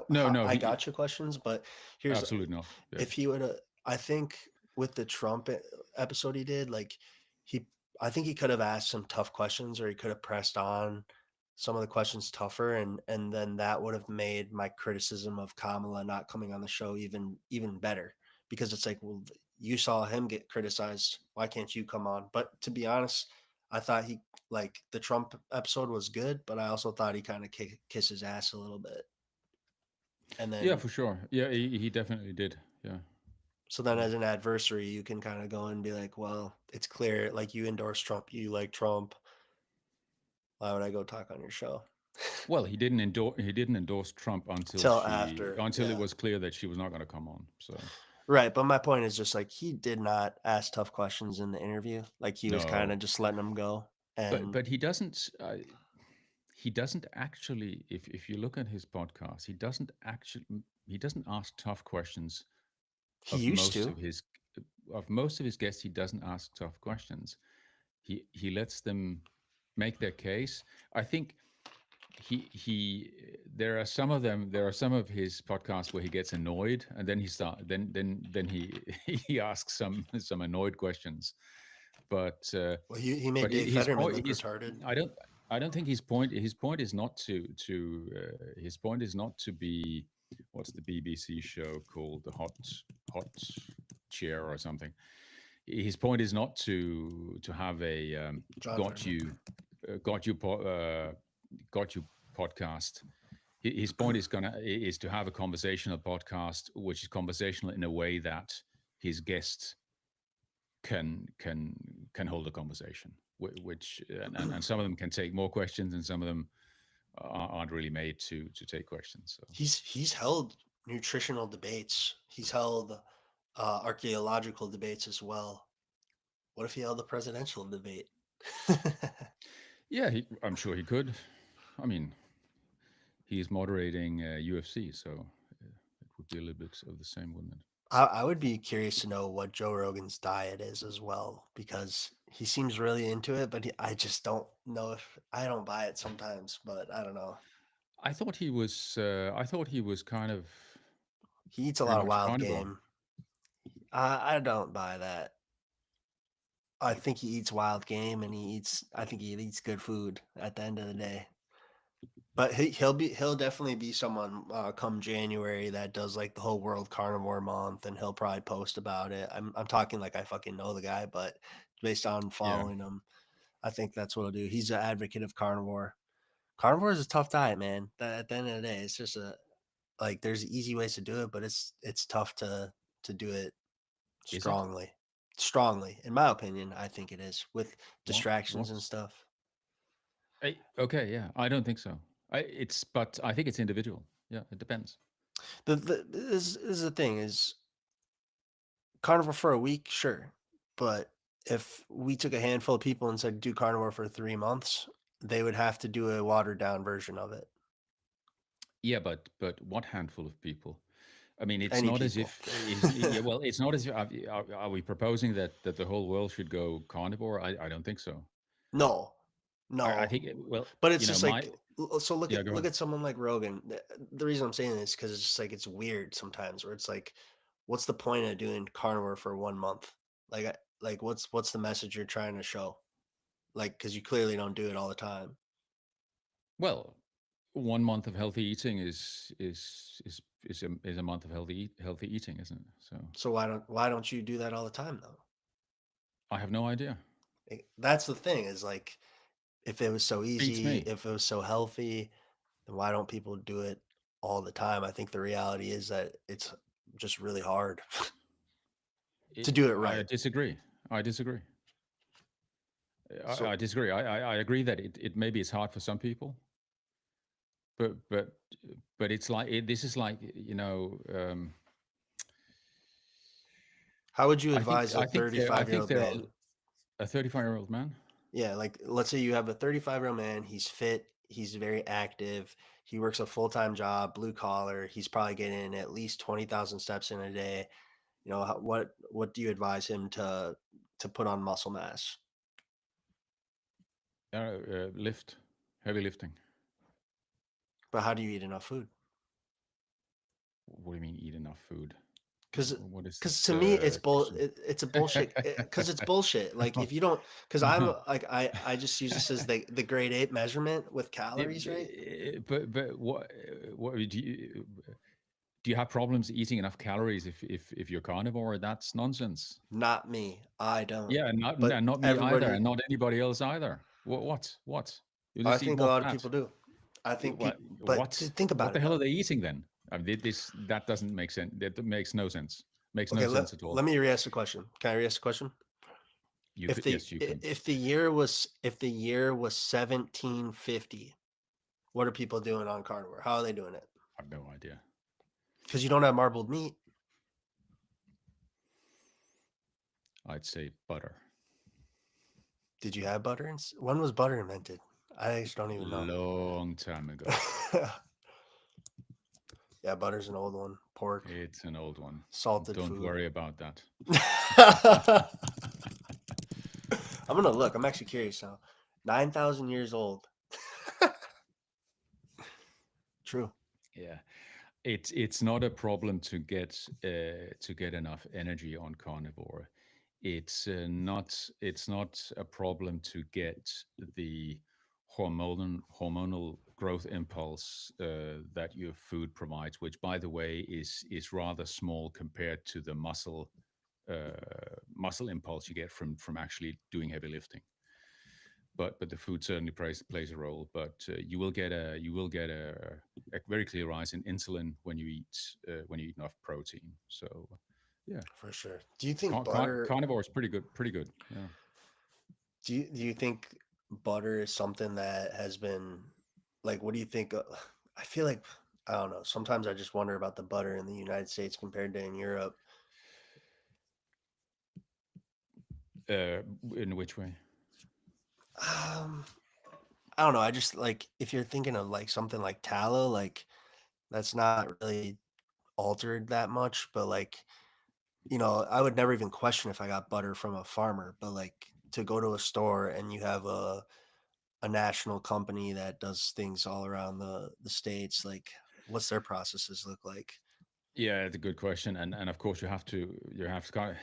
A: no, no,
B: I
A: he
B: gotcha questions, but here's
A: absolutely not. Yeah.
B: if he would have, I think with the Trump episode he did, like he, I think he could have asked some tough questions, or he could have pressed on some of the questions tougher, and then that would have made my criticism of Kamala not coming on the show even better, because it's like, well, you saw him get criticized, why can't you come on? But to be honest, I thought he, like, the Trump episode was good, but I also thought he kind of kiss his ass a little bit, and
A: Yeah,
B: then
A: for sure. Yeah, he definitely did. Yeah.
B: so then as an adversary, you can kind of go and be like, well, it's clear, like, you endorse Trump, you like Trump. Why would I go talk on your show?
A: Well, he didn't endorse Trump
B: Till after,
A: until it
B: yeah.
A: was clear that she was not going to come on. So
B: Right. But my point is just like, he did not ask tough questions in the interview. Like, he was kind
A: no,
B: of just letting them go. And
A: but he doesn't actually. If you look at his podcast, he doesn't ask tough questions
B: he
A: of
B: used
A: most
B: to.
A: of his guests. He doesn't ask tough questions. He lets them make their case. I think he there are some of them there are some of his podcasts where he gets annoyed, and then he he asks some annoyed questions, but
B: Well, he made
A: but
B: Dave
A: his
B: Fetterman
A: point
B: look
A: his
B: retarded.
A: I don't think his point is not his point is not to be, what's the BBC show called, the hot chair or something. His point is not to have a
B: John
A: got
B: Fetterman.
A: you got you got you podcast. His point is to have a conversational podcast, which is conversational in a way that his guests can can hold a conversation, which and some of them can take more questions, and some of them aren't really made to take questions. So
B: He's held nutritional debates. He's held archaeological debates as well. What if he held a presidential debate?
A: yeah, I'm sure he could. I mean, he is moderating UFC, so it would be a little bit of the same, wouldn't it?
B: I would be curious to know what Joe Rogan's diet is as well, because he seems really into it, but I just don't know if I don't buy it sometimes, but I don't know.
A: I thought he was. I thought he was kind of
B: He eats a
A: pretty
B: lot of
A: much
B: wild
A: carnivore.
B: game. I don't buy that. I think he eats wild game, and I think he eats good food at the end of the day. But he'll definitely be someone come January that does like the whole World Carnivore Month, and he'll probably post about it. I'm talking like I fucking know the guy, but based on
A: Yeah.
B: following him, I think that's what he'll do. He's an advocate of carnivore. Carnivore is a tough diet, man. At the end of the day, it's just like, there's easy ways to do it, but it's tough to do it
A: Is it?
B: strongly. Strongly, in my opinion, I think it is, with distractions and
A: What's
B: stuff.
A: okay? Yeah, I don't think so. But I think it's individual. Yeah, it depends.
B: This is the thing is, carnivore for a week, sure, but if we took a handful of people and said do carnivore for 3 months, they would have to do a watered down version of it.
A: Yeah, but what handful of people? I mean, it's
B: Any
A: not as
B: people.
A: if yeah. Well, it's not as if are we proposing that the whole world should go carnivore? I don't think so.
B: No,
A: I
B: no.
A: think well,
B: But it's
A: you know,
B: just
A: my
B: like, so look
A: yeah.
B: at
A: Go ahead.
B: someone like Rogan. The reason I'm saying this is because it's just like, it's weird sometimes, where it's like, what's the point of doing carnivore for 1 month? Like, like what's the message you're trying to show? Like, because you clearly don't do it all the time.
A: Well, 1 month of healthy eating is a month of healthy eating, isn't it? So
B: So why don't you do that all the time though?
A: I have no idea.
B: That's the thing, is like, if it was so
A: Beats
B: easy,
A: me.
B: if it was so healthy, then why don't people do it all the time? I think the reality is that it's just really hard to do it
A: I
B: right.
A: disagree. I disagree.
B: So
A: I disagree. I agree that it maybe it's hard for some people, but it's like this is like
B: how would you advise a
A: I
B: 35-year-old
A: think
B: old
A: there are
B: man?
A: a 35-year-old man.
B: Yeah, like, let's say you have a 35-year-old man, he's fit, he's very active, he works a full-time job, blue collar, he's probably getting at least 20,000 steps in a day. What do you advise him to put on muscle mass?
A: Lift, heavy lifting.
B: But how do you eat enough food?
A: What do you mean eat enough food?
B: Because
A: What is
B: because
A: this
B: to me
A: question?
B: it's a bullshit, because it's bullshit. Like if you don't, because I'm like I just use this as the grade 8 measurement with
A: Yeah,
B: calories, right?
A: but what do you have problems eating enough calories if you're carnivore? That's nonsense.
B: Not me, I don't,
A: Yeah,
B: but
A: and not me either,
B: everybody,
A: and not anybody else either. What? You
B: I
A: just eat
B: think a
A: more
B: lot of
A: fat.
B: people do. I think
A: What?
B: people, but
A: What?
B: think
A: What
B: about
A: the
B: it
A: hell
B: though.
A: are they eating then? I mean, this that doesn't make sense. That makes no sense. Makes no
B: Okay,
A: sense at all.
B: let me re-ask the question. Can I re-ask the question?
A: You could, yes, you can.
B: If the year was 1750, what are people doing on carnivore? How are they doing it?
A: I have no idea.
B: Because you don't have marbled meat.
A: I'd say butter.
B: Did you have butter? When was butter invented? I just don't even know.
A: Long time ago.
B: Yeah, butter's an old one. Pork,
A: It's an old one.
B: salted
A: Don't
B: food.
A: worry about that.
B: I'm gonna look. I'm actually curious now. 9,000 years old. True.
A: Yeah, it's not a problem to get enough energy on carnivore. It's not a problem to get the hormonal growth impulse that your food provides, which by the way is rather small compared to the muscle impulse you get from actually doing heavy lifting. But the food certainly plays a role. But you will get a very clear rise in insulin when you eat enough protein. So yeah,
B: For sure. Do you think butter?
A: carnivore is pretty good. Yeah.
B: Do you think butter is something that has been, like? What do you think? I feel like, I don't know. Sometimes I just wonder about the butter in the United States compared to in Europe.
A: In which way?
B: Um, I don't know. I just like, if you're thinking of like something like tallow, like that's not really altered that much, but like, I would never even question if I got butter from a farmer, but like to go to a store and you have a national company that does things all around the states, like what's their processes look like?
A: Yeah, it's a good question, and of course you have to kind of,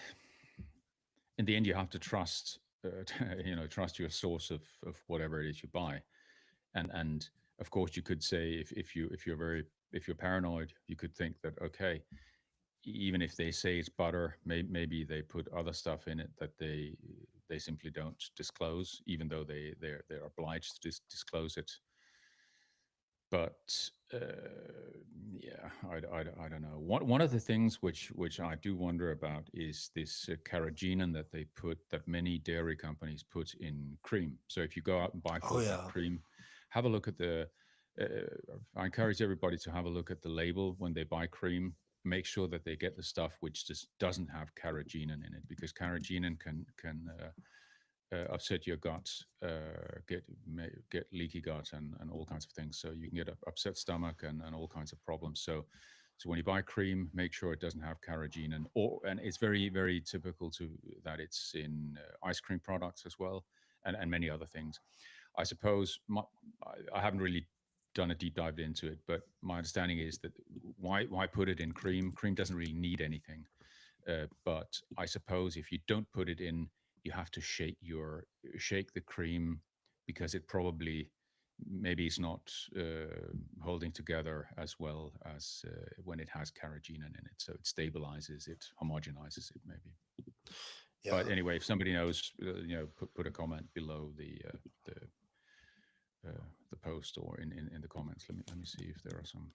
A: in the end you have to trust trust your source of whatever it is you buy, and of course you could say if you're paranoid, you could think that okay, even if they say it's butter, maybe they put other stuff in it that they simply don't disclose, even though they're obliged to disclose it. But yeah, I don't know. One of the things which I do wonder about is this carrageenan that they put that many dairy companies put in cream. So if you go out and buy
B: Oh
A: full fat
B: yeah,
A: cream, have a look at the. I encourage everybody to have a look at the label when they buy cream. Make sure that they get the stuff which just doesn't have carrageenan in it, because carrageenan can upset your gut, get leaky gut, and all kinds of things. So you can get upset stomach and all kinds of problems. So when you buy cream, make sure it doesn't have carrageenan, and it's very typical to that it's in ice cream products as well, and many other things. I suppose I haven't really done a deep dive into it, but my understanding is that why put it in cream? Cream doesn't really need anything. But I suppose if you don't put it in, you have to shake the cream because it probably maybe it's not holding together as well as when it has carrageenan in it. So it stabilizes it, homogenizes it maybe. But
B: yeah.
A: anyway, if somebody knows, put a comment below the post or in the comments. Let me see if there are some.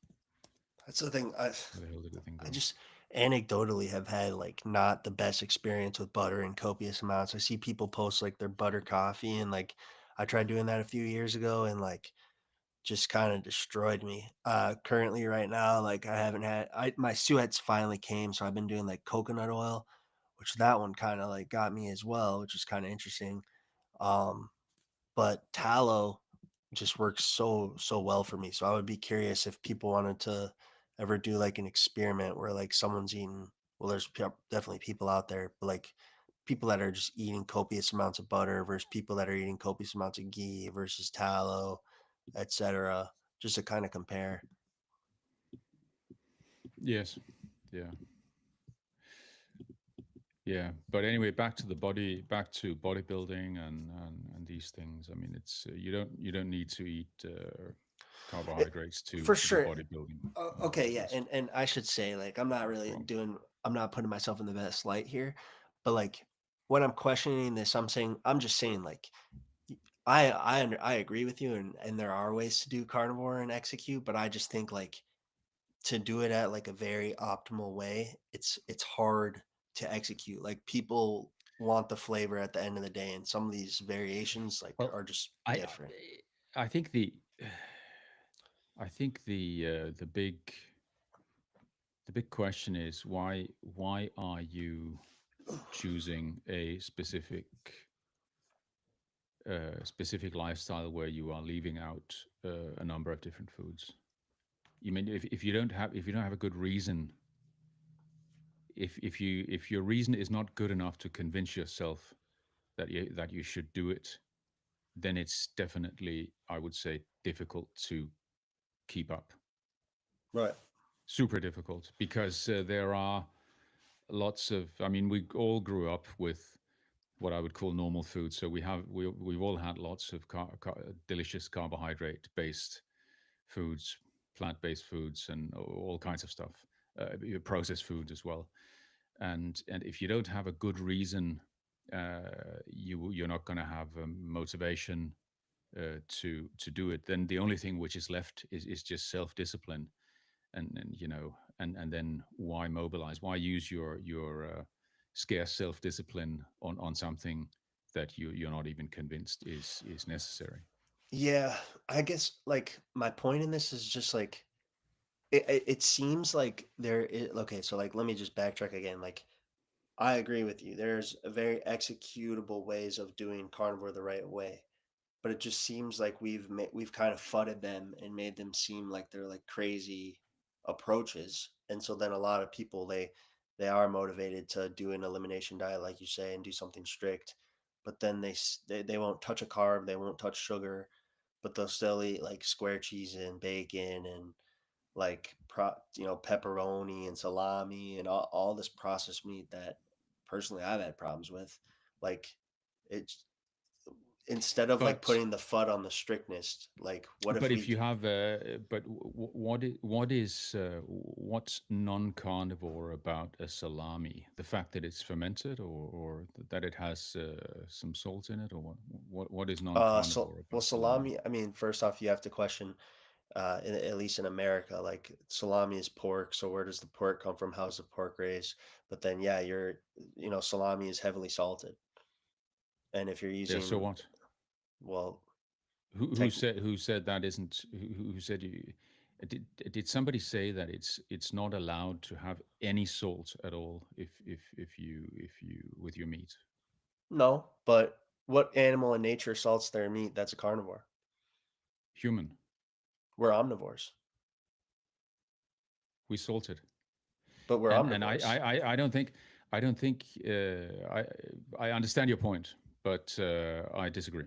B: That's the thing. I
A: Where the hell did the thing
B: I
A: go?
B: just anecdotally have had like not the best experience with butter in copious amounts. I see people post like their butter coffee, and like I tried doing that a few years ago, and like just kind of destroyed me. Currently right now, like I haven't had my sweats finally came, so I've been doing like coconut oil, which that one kind of like got me as well, which is kind of interesting. Um, but tallow just works so well for me. So I would be curious if people wanted to ever do like an experiment where like someone's eating. Well, there's definitely people out there, but like people that are just eating copious amounts of butter versus people that are eating copious amounts of ghee versus tallow, etc. Just to kind of compare.
A: Yes. Yeah. Yeah. But anyway, back to bodybuilding and these things. I mean, it's you don't need to eat
B: It,
A: carbohydrates
B: for
A: to do
B: sure.
A: bodybuilding.
B: Okay, yeah,
A: That's
B: and I should say, like,
A: wrong.
B: I'm not putting myself in the best light here, but like when I'm questioning this, I'm just saying, like, I agree with you, and there are ways to do carnivore and execute, but I just think like to do it at like a very optimal way, it's hard to execute. Like people want the flavor at the end of the day, and some of these variations like
A: Well,
B: are just
A: I
B: different.
A: I think the big question is why are you choosing a specific lifestyle where you are leaving out a number of different foods? You mean if you don't have a good reason, if your reason is not good enough to convince yourself that you should do it, then it's definitely, I would say, difficult to keep up.
B: Right.
A: Super difficult because there are lots of. I mean, we all grew up with what I would call normal food. So we've all had lots of delicious carbohydrate based foods, plant based foods, and all kinds of stuff, processed foods as well. And if you don't have a good reason, you're not going to have motivation to do it. Then the only thing which is left is just self discipline, and and then why mobilize? Why use your scarce self discipline on something that you're not even convinced is necessary?
B: Yeah, I guess like my point in this is just like it seems like there is okay, so like let me just backtrack again. Like I agree with you. There's a very executable ways of doing carnivore the right way, but it just seems like we've kind of fudded them and made them seem like they're like crazy approaches. And so then a lot of people they are motivated to do an elimination diet like you say and do something strict, but then they won't touch a carb, they won't touch sugar, but they'll still eat like square cheese and bacon and like pepperoni and salami and all this processed meat that personally I've had problems with. Like it's instead of like
A: But
B: putting the FUD on the strictness, like what if
A: but
B: we
A: if you have what's non-carnivore about a salami? The fact that it's fermented, or that it has some salt in it, or what is
B: so
A: non-carnivore
B: well
A: about salami?
B: salami, I mean, first off you have to question at least in America, like salami is pork, so where does the pork come from? How's the pork raised? But then yeah, salami is heavily salted. And if you're
A: Yeah. So
B: using
A: what?
B: well
A: Who
B: tech
A: said that isn't who said you? Did somebody say that it's not allowed to have any salt at all if you with your meat?
B: no, but what animal in nature salts their meat that's a carnivore?
A: Human,
B: We're omnivores,
A: we salt it.
B: but we're
A: And
B: omnivores.
A: I don't think I understand your point, but I disagree.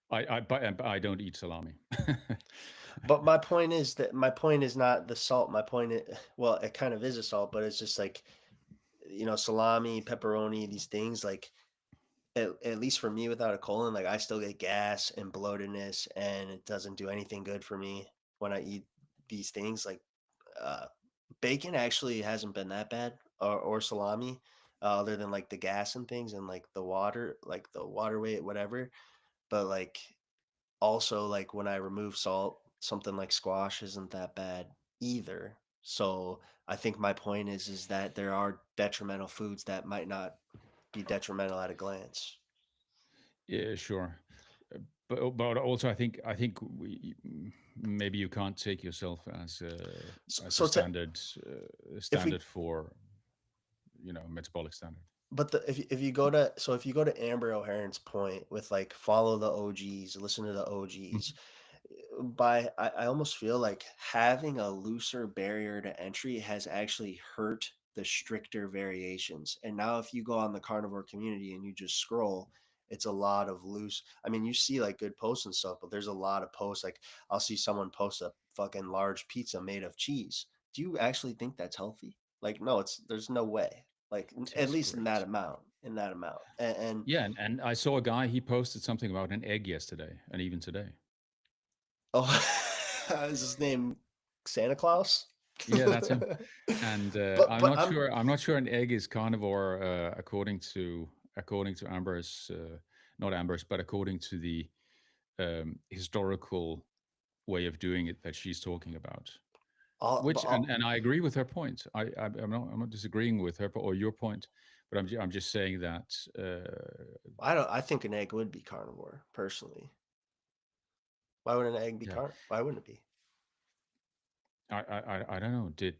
A: But I don't eat salami.
B: But my point is not the salt. My point is, well, it kind of is a salt, but it's just like, salami, pepperoni, these things like at least for me without a colon, like I still get gas and bloatedness and it doesn't do anything good for me when I eat these things. Like uh bacon actually hasn't been that bad or salami, other than like the gas and things and like the water weight, whatever. But like also like when I remove salt, something like squash isn't that bad either. So I think my point is that there are detrimental foods that might not be detrimental at a glance.
A: Yeah, sure. But also maybe you can't take yourself
B: So,
A: as a
B: so to, if we
A: standard for metabolic standard.
B: but if you go to so if you go to Amber O'Hearn's point with like follow the OGs, listen to the OGs,
A: Mhm.
B: I almost feel like having a looser barrier to entry has actually hurt the stricter variations. And now if you go on the carnivore community and you just scroll, it's a lot of loose. I mean, you see like good posts and stuff, but there's a lot of posts. Like I'll see someone post a fucking large pizza made of cheese. Do you actually think that's healthy? Like, no, there's no way. Like at
A: Tastes
B: least in that
A: great.
B: amount, and
A: Yeah, and I saw a guy, he posted something about an egg yesterday and even today.
B: oh, is his name Santa Claus?
A: Yeah, that's him. And
B: but
A: I'm
B: but
A: not
B: I'm
A: sure. I'm not sure an egg is carnivore according to Amber's, not Amber's, but according to the historical way of doing it that she's talking about.
B: all, but
A: Which
B: all,
A: and I agree with her point. I'm not disagreeing with her or your point, but I'm just saying that
B: I think an egg would be carnivore personally. Why would an egg be
A: yeah,
B: Why wouldn't it be?
A: I don't know. Did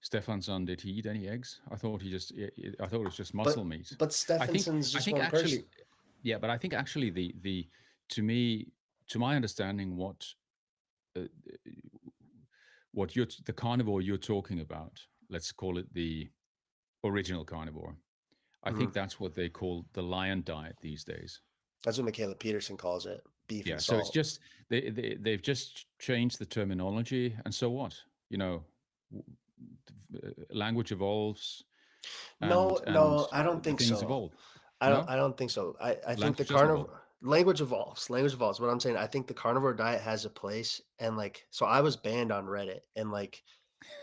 A: Stefan's son, did he eat any eggs? I thought it was just muscle
B: But
A: meat.
B: but
A: I think
B: Stephenson's
A: I
B: just
A: think
B: one
A: actually
B: person.
A: yeah, but I think actually the to me to my understanding uh, what the carnivore you're talking about, let's call it the original carnivore. I
B: Hmm.
A: think that's what they call the lion diet these days.
B: That's what Michaela Peterson calls it: beef and
A: Yeah, so it's
B: salt.
A: just they've just changed the terminology, and so what? You know, language evolves, and
B: No, I don't
A: the
B: think
A: things
B: so.
A: evolve. No,
B: I don't think so. I think the
A: language doesn't evolve.
B: carnivore language evolves. Language evolves. What I'm saying, I think the carnivore diet has a place, and like, so I was banned on Reddit, and like,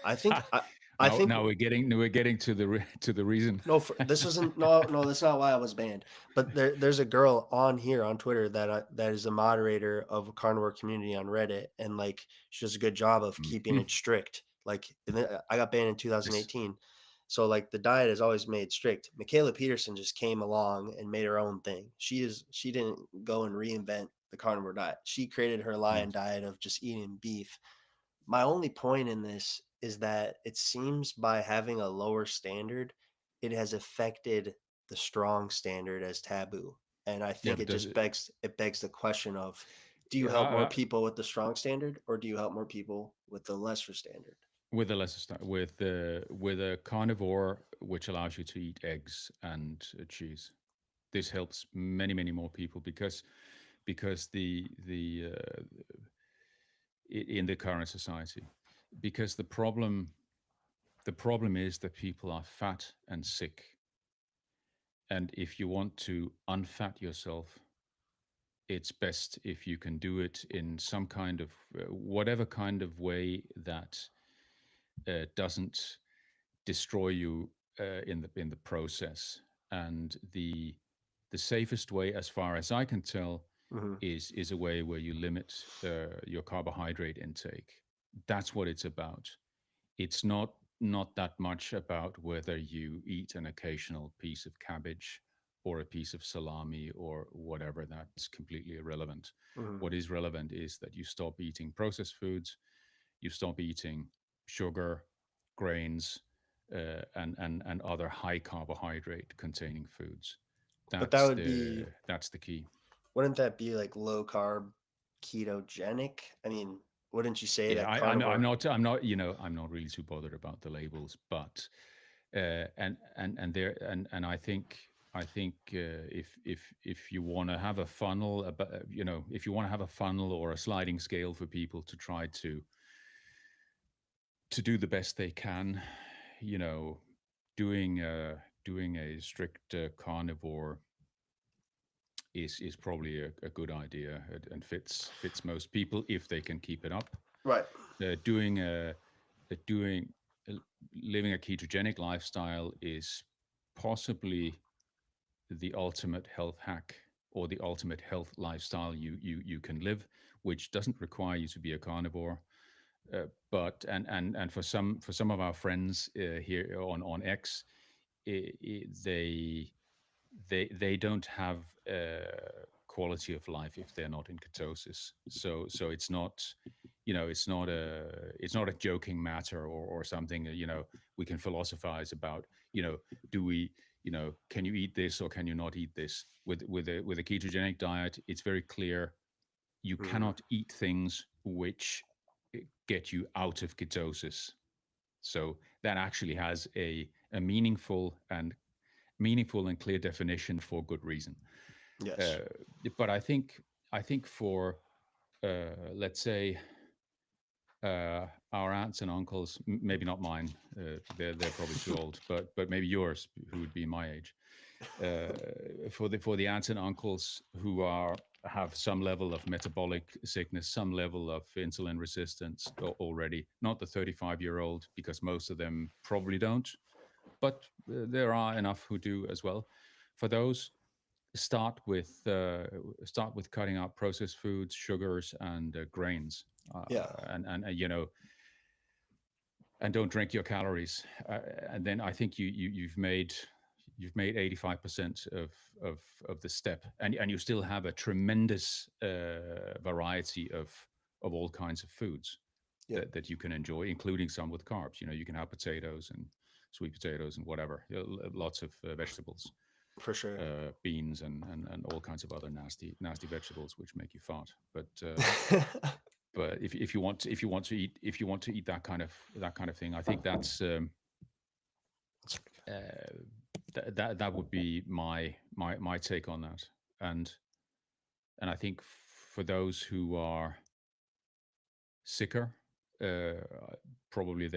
B: I think I I think
A: Now we're getting to to the reason.
B: no, this isn't no, that's not why I was banned. But there's a girl on here on Twitter that is a moderator of a carnivore community on Reddit, and like she does a good job of keeping
A: Mhm.
B: it strict. Like I got banned in
A: Yes.
B: 2018, so like the diet is always made strict. Michaela Peterson just came along and made her own thing. She didn't go and reinvent the carnivore diet. She created her
A: No.
B: lion diet of just eating beef. My only point in this is that it seems by having a lower standard, it has affected the strong standard as taboo. And I
A: Yeah,
B: think
A: but does it?
B: it begs the question of, do you
A: Yeah,
B: help more people with the strong standard, or do you help more people with the lesser standard?
A: with a with a carnivore which allows you to eat eggs and cheese. This helps many more people because in the current society, because the problem is that people are fat and sick, and if you want to unfat yourself, it's best if you can do it in some kind of whatever kind of way that doesn't destroy you in the process. And the safest way, as far as I can tell,
B: Hmm.
A: is a way where you limit your carbohydrate intake. That's what it's about. It's not that much about whether you eat an occasional piece of cabbage or a piece of salami or whatever. That's completely irrelevant.
B: Hmm.
A: What is relevant is that you stop eating processed foods, you stop eating sugar, grains, and other high carbohydrate containing foods.
B: But that
A: That's
B: would
A: the
B: be,
A: that's the key.
B: wouldn't that be like low carb ketogenic? I mean, wouldn't you say
A: Yeah,
B: that
A: I'm
B: carnivore?
A: not I'm not really too bothered about the labels, but and there and I think if you want to have a funnel about if you want to have a funnel or a sliding scale for people to try to do the best they can, you know, doing a strict carnivore is probably a good idea and fits most people if they can keep it up.
B: Right.
A: Doing doing uh, living a ketogenic lifestyle is possibly the ultimate health hack or the ultimate health lifestyle you can live, which doesn't require you to be a carnivore. But and for some of our friends here on X, they don't have quality of life if they're not in ketosis. So it's not a joking matter or something. We can philosophize about. Do we can you eat this or can you not eat this? With a ketogenic diet, it's very clear you
B: Hmm.
A: cannot eat things which get you out of ketosis. So that actually has a meaningful and clear definition for good reason.
B: Yes.
A: Uh, but I think for let's say our aunts and uncles, maybe not mine, they're probably too old, but maybe yours, who would be my age. For the aunts and uncles who have some level of metabolic sickness, some level of insulin resistance already, not the 35-year-old, because most of them probably don't, but there are enough who do as well. For those, start with cutting out processed foods, sugars, and grains,
B: Yeah.
A: and and don't drink your calories. And then I think you've made 85% of of the step, and you still have a tremendous variety of all kinds of foods
B: Yep.
A: that you can enjoy, including some with carbs. You can have potatoes and sweet potatoes and whatever, lots of vegetables,
B: For sure.
A: beans, and all kinds of other nasty vegetables which make you fat. But if you want to eat that kind of thing, I think uh, that would be my take on that. And and I think for those who are sicker, probably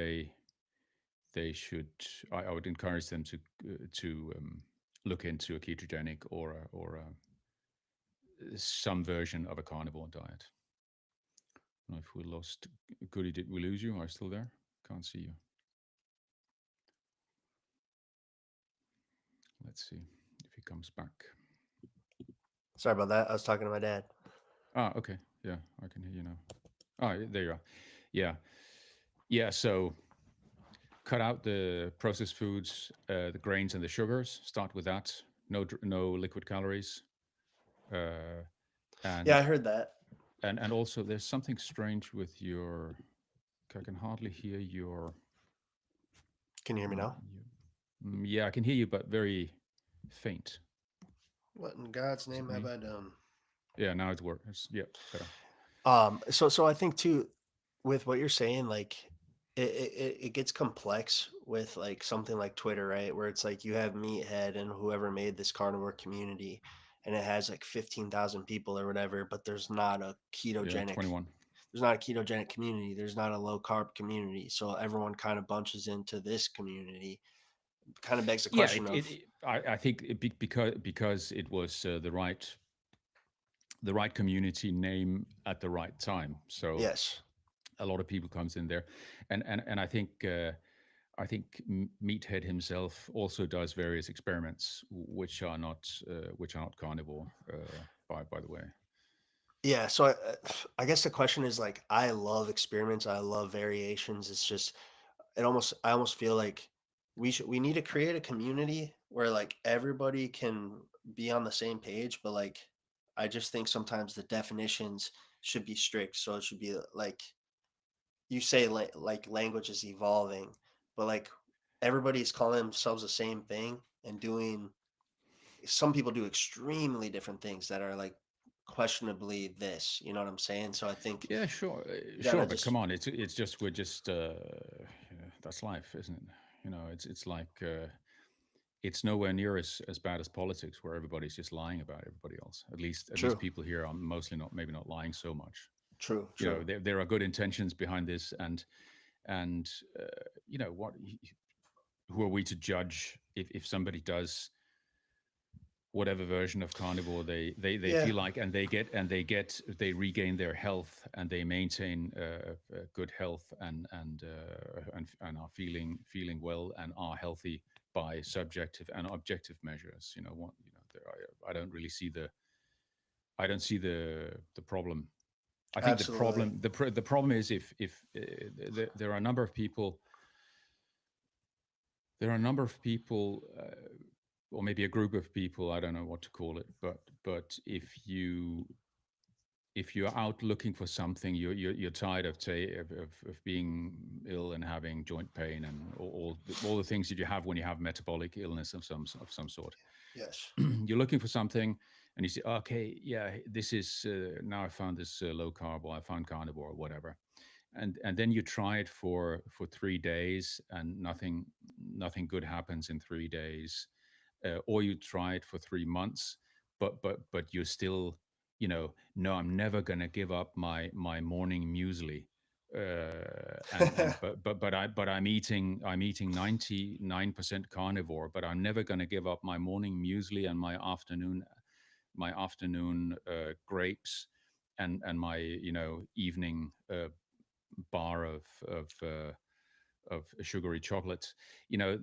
A: they should. I would encourage them to look into a ketogenic or some version of a carnivore diet. I don't know if we lost Goody. Did we lose you? Are you still there? Can't see you. Let's see if he comes back.
B: Sorry about that. I was talking to my dad.
A: Ah, okay. Yeah, I can hear you now. Oh, there you are. Yeah, yeah. So cut out the processed foods, the grains, and the sugars. Start with that. No liquid calories. Uh,
B: Yeah,
A: and
B: I heard that.
A: and also, there's something strange with your. I can hardly hear your.
B: Can you hear me now?
A: Yeah, I can hear you, but very faint.
B: What in God's
A: Is it
B: name have
A: me?
B: I done?
A: Yeah, now it's working. Yeah, better.
B: So I think too, with what you're saying, like it gets complex with like something like Twitter, right? Where it's like you have Meathead and whoever made this carnivore community, and it has like 15,000 people or whatever, but
A: Yeah, 21.
B: there's not a ketogenic community, there's not a low carb community, so everyone kind of bunches into this community. Kind of begs the
A: Yeah,
B: question of
A: I think because it was the right community name at the right time. So
B: yes,
A: a lot of people comes in there, and I think Meathead himself also does various experiments which are not carnivore. By the way.
B: yeah. So I guess the question is like I love experiments, I love variations. It's just I almost feel like we need to create a community where like everybody can be on the same page, but like I just think sometimes the definitions should be strict. So it should be like you say like language is evolving, but like everybody's calling themselves the same thing and doing some people do extremely different things that are like questionably this, you know what I'm saying? So I think
A: Yeah, sure,
B: you
A: sure,
B: gotta
A: but
B: just
A: come on, it's just we're just that's life, isn't it? It's like it's nowhere near as bad as politics, where everybody's just lying about everybody else. At least
B: true,
A: people here are mostly not, maybe not lying so much.
B: true.
A: There are good intentions behind this, and uh, what, who are we to judge if somebody does whatever version of carnivore they
B: Yeah,
A: feel like, and they regain their health, and they maintain good health, and are feeling well, and are healthy by subjective and objective measures. I don't really see the problem. I think
B: absolutely.
A: the problem is, if there are a number of people, or maybe a group of people, I don't know what to call it, but if you're out looking for something, you're tired of being ill and having joint pain, and all the things that you have when you have metabolic illness of some sort.
B: Yes.
A: You're looking for something, and you say, okay, yeah, this is now I found this low carb, or I found carnivore, or whatever, and then you try it for 3 days, and nothing good happens in 3 days, or you try it for 3 months, but you're still, no, I'm never gonna give up my morning muesli, and but I'm eating 99% carnivore, but I'm never gonna give up my morning muesli and my afternoon grapes, and my evening bar of sugary chocolate. You know,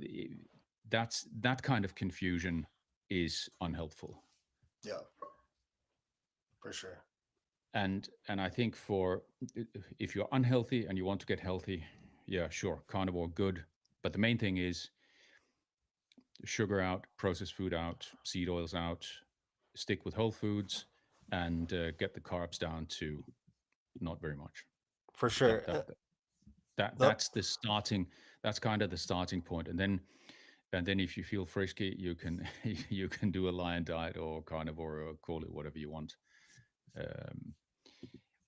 A: that kind of confusion is unhelpful.
B: Yeah, for sure.
A: And I think for if you're unhealthy and you want to get healthy, yeah, sure, carnivore good. But the main thing is sugar out, processed food out, seed oils out, stick with whole foods, and get the carbs down to not very much.
B: For
A: That
B: sure.
A: that
B: The,
A: that's the starting. That's kind of the starting point, and then if you feel frisky, you can you can do a lion diet or carnivore or call it whatever you want. Um,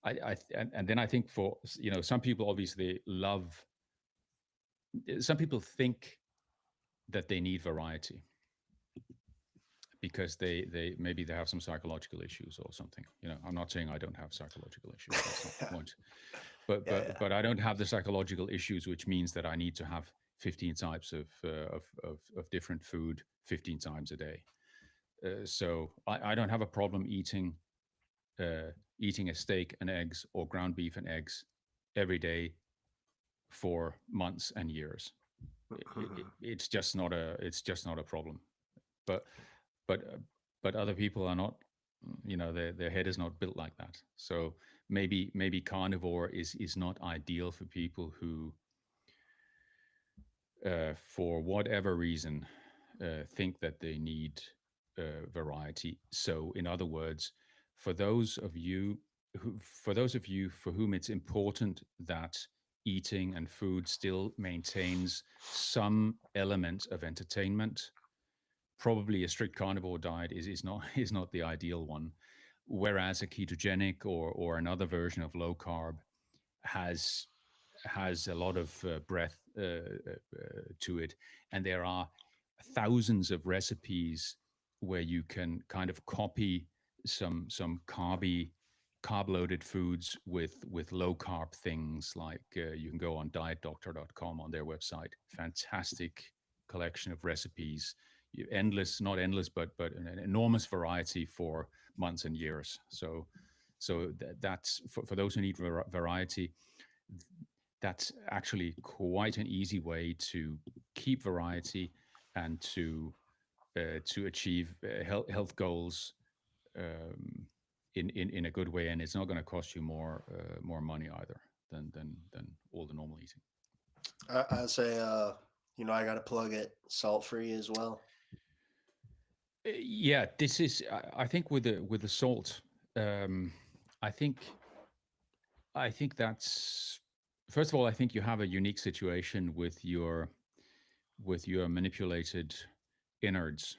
A: and then I think for some people obviously love. Some people think that they need variety because they maybe they have some psychological issues or something. I'm not saying I don't have psychological issues. That's not the
B: yeah,
A: point. But
B: yeah,
A: but
B: yeah.
A: but I don't have the psychological issues, which means that I need to have 15 types of different food 15 times a day. So I don't have a problem eating a steak and eggs or ground beef and eggs every day for months and years. It's just not a problem. But but but other people are not. Their head is not built like that. So maybe carnivore is not ideal for people who, for whatever reason, think that they need variety. So, in other words, for those of you for whom it's important that eating and food still maintains some element of entertainment, probably a strict carnivore diet is not is not the ideal one. Whereas a ketogenic or another version of low carb has has a lot of breadth to it, and there are thousands of recipes where you can kind of copy some carb loaded foods with low carb things. Like you can go on dietdoctor.com, on their website, fantastic collection of recipes, endless, not endless, but an enormous variety for months and years. So that's for those who need variety. That's actually quite an easy way to keep variety and to achieve health goals, um, in a good way, and it's not going to cost you more money either than all the normal eating.
B: I say, I got to plug it salt free as well.
A: Yeah, this is. I think with the salt, um, I think I think that's first of all. I think you have a unique situation with your manipulated innards.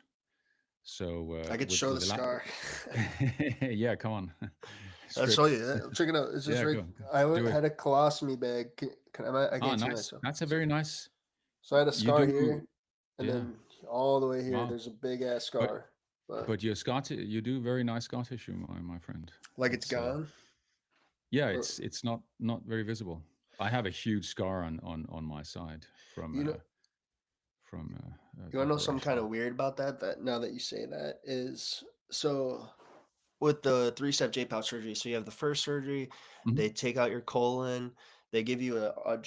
A: So
B: I could show the scar.
A: yeah, come on,
B: I'll
A: strip.
B: show you. Check it out. It's just
A: Yeah,
B: right.
A: go
B: I
A: do it.
B: had a colostomy bag. I
A: Ah,
B: can't see
A: nice.
B: myself.
A: That's a
B: So,
A: very nice.
B: so I had a
A: You
B: scar
A: do,
B: here, and
A: yeah.
B: then all the way here,
A: Wow.
B: there's a big ass
A: But
B: scar. But
A: but your you do very nice scar tissue, my friend.
B: like it's
A: It's
B: gone.
A: yeah,
B: Or,
A: it's not very visible. I have a huge scar on my side from
B: you know,
A: the
B: you wanna know something kind
A: operation.
B: of weird about that? That now that you say that is so with the three-step J-pouch surgery. So you have the first surgery,
A: Mhm.
B: they take out your colon, they give you a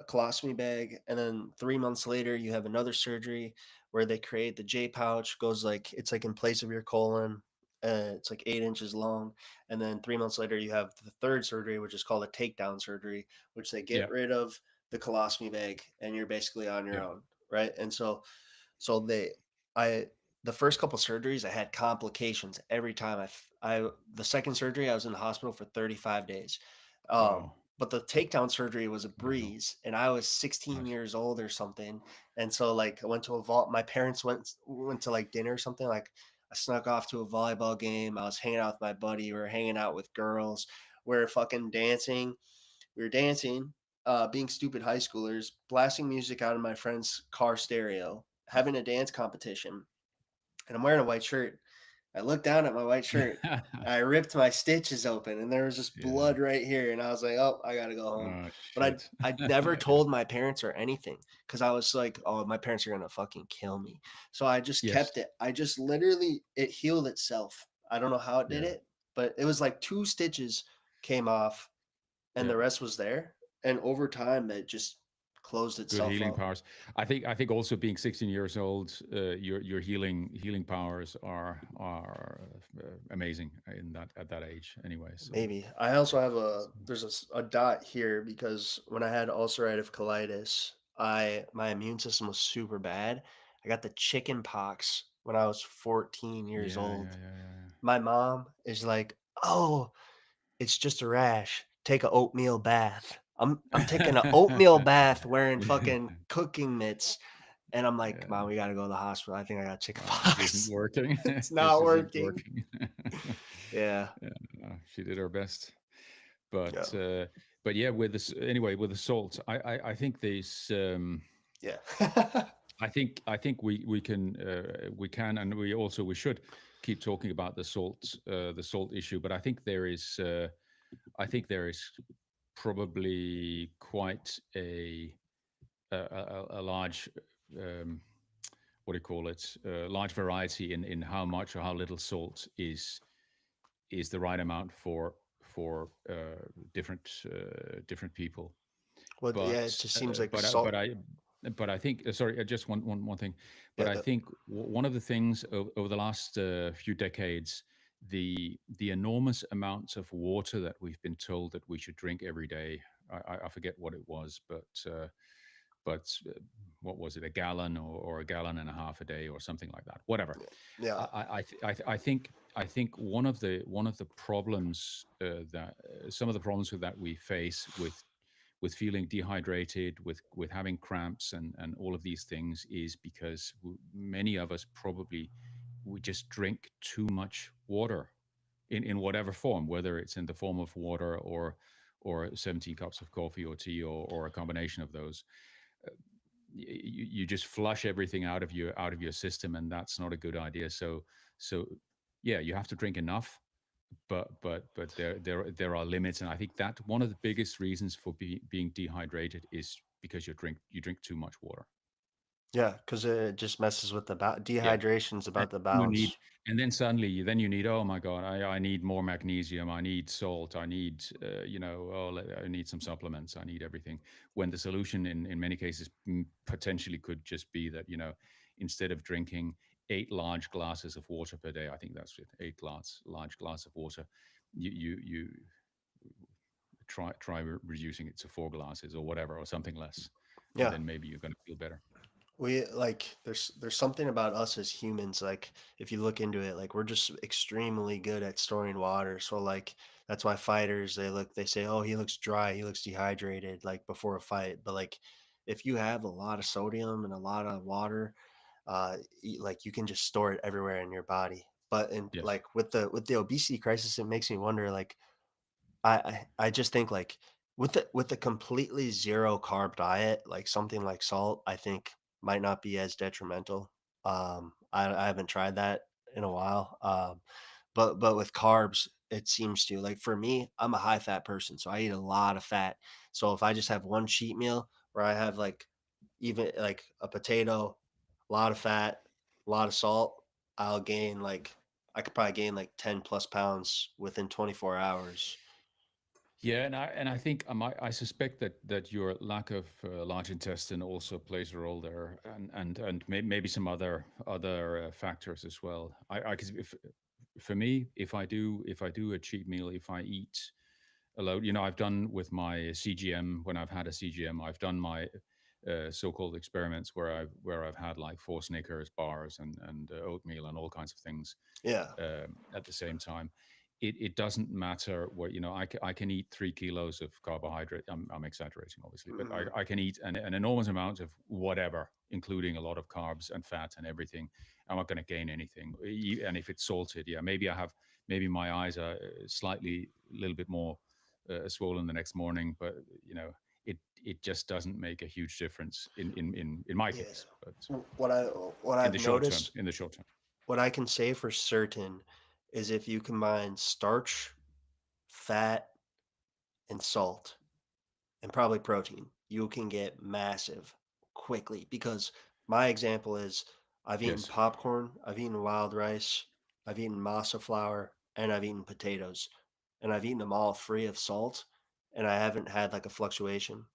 B: colostomy bag, and then 3 months later you have another surgery where they create the J-pouch. Goes like it's like in place of your colon. It's like 8 inches long, and then 3 months later you have the third surgery, which is called a takedown surgery, which they get
A: Yeah,
B: rid of the colostomy bag, and you're basically on your
A: yeah.
B: own, right? And so I the first couple surgeries, I had complications every time. The second surgery, I was in the hospital for 35 days.
A: Wow.
B: But the takedown surgery was a
A: My God.
B: breeze, and I was 16
A: Nice.
B: years old or something. And so, like, I went to a vault. My parents went to like dinner or something. Like, I snuck off to a volleyball game. I was hanging out with my buddy. We were hanging out with girls. We are fucking dancing, We were dancing, being stupid high schoolers, blasting music out of my friend's car stereo, having a dance competition, and I'm wearing a white shirt. I looked down at my white shirt. I ripped my stitches open, and there was just
A: Yeah.
B: blood right here. And I was like, "Oh, I gotta go home."
A: Oh
B: But
A: shit.
B: I never told my parents or anything because I was like, "Oh, my parents are gonna fucking kill me." So I just
A: Yes.
B: kept it. I just literally it healed itself. I don't know how it did
A: Yeah.
B: it, but it was like two stitches came off, and
A: Yeah.
B: the rest was there. And over time, it just closed
A: Good
B: itself
A: healing
B: up.
A: powers. I think also being 16 years old, your healing powers are amazing in that at that age. Anyway, so
B: Maybe. I also have
A: so
B: there's a dot here because when I had ulcerative colitis, my immune system was super bad. I got the chicken pox when I was 14 years
A: yeah, yeah,
B: old.
A: yeah, yeah,
B: My mom is like, "Oh, it's just a rash. Take a oatmeal bath." I'm taking an oatmeal bath wearing
A: yeah.
B: fucking cooking mitts, and I'm like,
A: Yeah.
B: "Mom, we gotta go to the hospital. I think I got chicken
A: This isn't
B: pox."
A: working.
B: It's
A: This
B: not
A: isn't
B: working.
A: working.
B: Yeah.
A: Yeah, no, she did her best,
B: Yeah.
A: but uh, but yeah, with this anyway with the salt, I think there's
B: Yeah.
A: I think we can and we should keep talking about the salt issue, but I think there is probably quite a large um, what do you call it large variety in how much or how little salt is the right amount for different people.
B: Well, yeah, it
A: But
B: just seems
A: uh,
B: like the
A: but I,
B: salt.
A: but I but I think sorry, just one thing. But
B: Yeah,
A: I think one of the things over the last few decades, the enormous amounts of water that we've been told that we should drink every day. I forget what it was, but what was it, a gallon or a gallon and a half a day or something like that, whatever.
B: yeah,
A: I think one of the problems that some of the problems that we face with feeling dehydrated, with having cramps and all of these things is because many of us probably we just drink too much water in whatever form, whether it's in the form of water or 17 cups of coffee or tea or a combination of those. You just flush everything out of your system, and that's not a good idea. So yeah, you have to drink enough, but there are limits, and I think that one of the biggest reasons for being dehydrated is because you drink too much water.
B: yeah, because it just messes with the
A: Yeah.
B: dehydration's
A: And
B: about the
A: you need
B: balance.
A: and then suddenly you need, oh my god, I need more magnesium, I need salt, I need I need some supplements, I need everything, when the solution in many cases potentially could just be that instead of drinking 8 large glasses of water per day, I think that's it, 8 large glass of water, you try reducing it to 4 glasses or whatever, or something less, and
B: Yeah,
A: then maybe you're going to feel better.
B: we like there's something about us as humans, like if you look into it, like we're just extremely good at storing water. So like that's why fighters they say, "Oh, he looks dry, he looks dehydrated," like before a fight. But like if you have a lot of sodium and a lot of water, like you can just store it everywhere in your body. But in
A: Yes.
B: like with the obesity crisis, it makes me wonder like I just think, like, with the completely zero carb diet, like, something like salt, I think might not be as detrimental. I haven't tried that in a while, but with carbs, it seems to. Like, for me, I'm a high fat person, so I eat a lot of fat. So if I just have one cheat meal where I have, like, even, like, a potato, a lot of fat, a lot of salt, I'll gain, like I could probably gain, like, 10 plus pounds within 24 hours.
A: Yeah, and I think I suspect that your lack of large intestine also plays a role there, and maybe some other factors as well. I 'Cause if for me, if I do a cheat meal, if I eat a load, I've done with my CGM when I've had a CGM, I've done my so-called experiments where I've had like 4 Snickers bars and oatmeal and all kinds of things
B: Yeah.
A: at the same time. It doesn't matter what I can eat 3 kilos of carbohydrate. I'm exaggerating, obviously, but
B: Mhm.
A: I can eat an enormous amount of whatever, including a lot of carbs and fat and everything. I'm not going to gain anything. And if it's salted, yeah, maybe my eyes are slightly a little bit more swollen the next morning, but it just doesn't make a huge difference in my
B: Yeah.
A: case. But
B: What I what
A: in
B: I've
A: the short term,
B: noticed,
A: in the short term,
B: what I can say for certain is if you combine starch, fat, and salt, and probably protein, you can get massive quickly. Because my example is I've eaten
A: yes,
B: popcorn, I've eaten wild rice, I've eaten masa flour, and I've eaten potatoes. And I've eaten them all free of salt, and I haven't had like a fluctuation.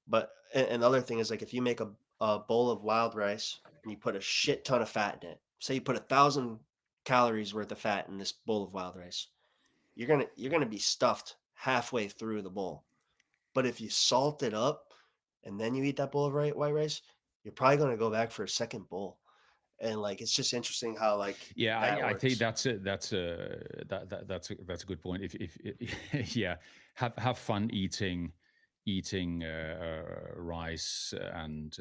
B: But another thing is like if you make a bowl of wild rice and you put a shit ton of fat in it, say you put 1,000 calories worth of fat in this bowl of wild rice, you're gonna be stuffed halfway through the bowl. But if you salt it up and then you eat that bowl of white rice, you're probably gonna go back for a second bowl. And like it's just interesting how like
A: yeah,
B: that
A: I think
B: works.
A: that's a good point. Yeah, have fun eating rice and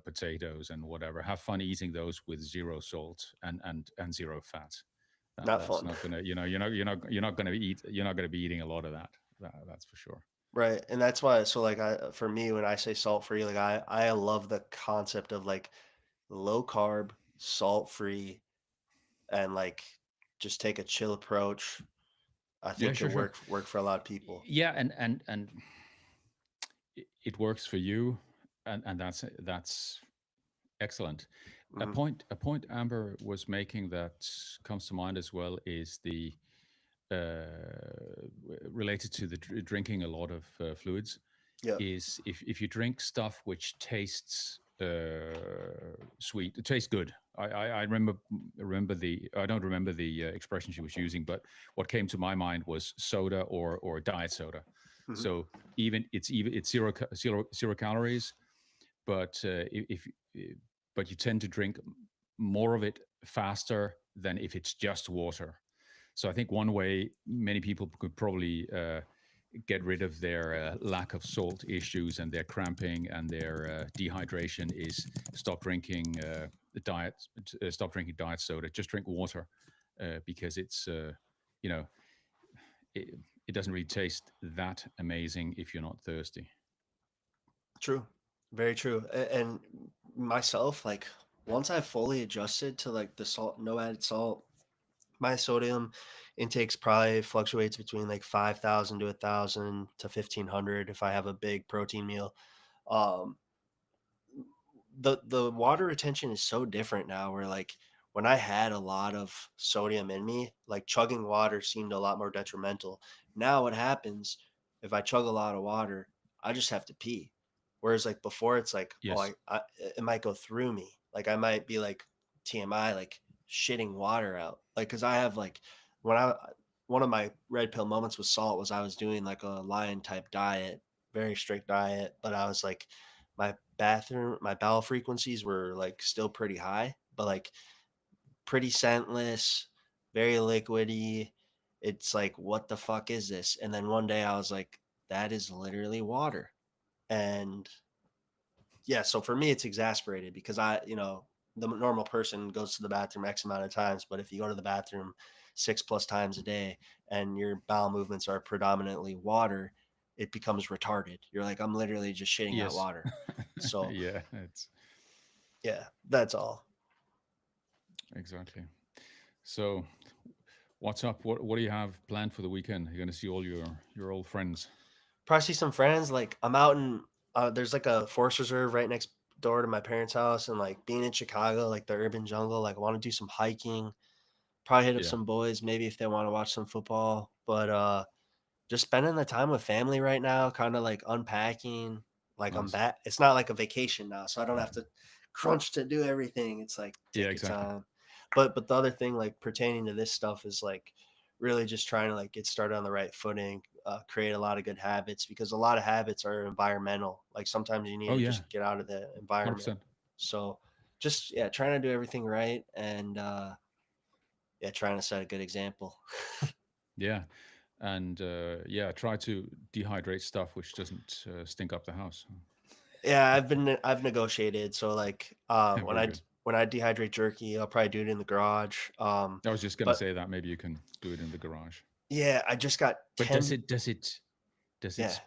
A: potatoes and whatever. Have fun eating those with zero salt and zero fat.
B: Not
A: That's
B: fun.
A: not gonna you're not gonna be eating a lot of that. That's for sure.
B: Right. And that's why so like I for me when I say salt free, like I love the concept of like low carb, salt free, and like just take a chill approach. I
A: Yeah,
B: think could
A: sure, sure.
B: work for a lot of people.
A: Yeah, and it works for you, and that's excellent.
B: Hmm.
A: A point Amber was making that comes to mind as well is the related to the drinking a lot of fluids.
B: Yeah.
A: Is if you drink stuff which tastes sweet, it tastes good. I remember the I don't remember the expression she was using, but what came to my mind was soda or diet soda.
B: Hmm.
A: So it's zero calories, but but you tend to drink more of it faster than if it's just water. So I think one way many people could probably get rid of their lack of salt issues and their cramping and their dehydration is stop drinking diet stop drinking diet soda. Just drink water because it's you know it, it doesn't really taste that amazing if you're not thirsty.
B: True. Very true. And myself, like once I fully adjusted to like the salt, no added salt, my sodium intakes probably fluctuates between like 5,000 to 1,000 to 1,500 if I have a big protein meal. Um, the water retention is so different now where like when I had a lot of sodium in me, like chugging water seemed a lot more detrimental. Now what happens if I chug a lot of water, I just have to pee. Whereas like before it's like, oh,
A: Yes.
B: it might go through me. Like I might be like TMI, like shitting water out. Like cause I have like when I one of my red pill moments with salt was I was doing like a lion type diet, very strict diet, but I was like my bowel frequencies were like still pretty high, but like pretty scentless, very liquidy. It's like, what the fuck is this? And then one day I was like, that is literally water. And yeah, so for me, it's exasperated because the normal person goes to the bathroom X amount of times, but if you go to the bathroom 6+ times a day and your bowel movements are predominantly water, it becomes retarded. You're like, I'm literally just shitting out
A: Yes.
B: water. So
A: Yeah, it's
B: yeah, that's all.
A: exactly. So, what's up? What do you have planned for the weekend? You're going to see all your old friends.
B: Probably see some friends. Like I'm out in there's like a forest reserve right next door to my parents' house, and like being in Chicago, like the urban jungle, like I want to do some hiking. Probably hit up
A: Yeah,
B: some boys, maybe if they want to watch some football. But just spending the time with family right now, kind of like unpacking. Like I'm
A: nice.
B: back. It's not like a vacation now, so I don't have to crunch to do everything. It's like
A: Yeah,
B: take your
A: exactly.
B: time. But the other thing, like pertaining to this stuff, is like really just trying to like get started on the right footing, create a lot of good habits because a lot of habits are environmental. Like sometimes you need
A: Oh
B: to
A: yeah,
B: just get out of the
A: hundred
B: environment.
A: percent.
B: So just yeah, trying to do everything right and yeah, trying to set a good example.
A: Yeah, and yeah, try to dehydrate stuff which doesn't stink up the house.
B: Yeah, I've negotiated. So like
A: Very good.
B: when I dehydrate jerky, I'll probably do it in the garage.
A: I was just going to
B: But
A: say that maybe you can do it in the garage.
B: Yeah, I just got
A: But
B: 10.
A: does it
B: Yeah,
A: s-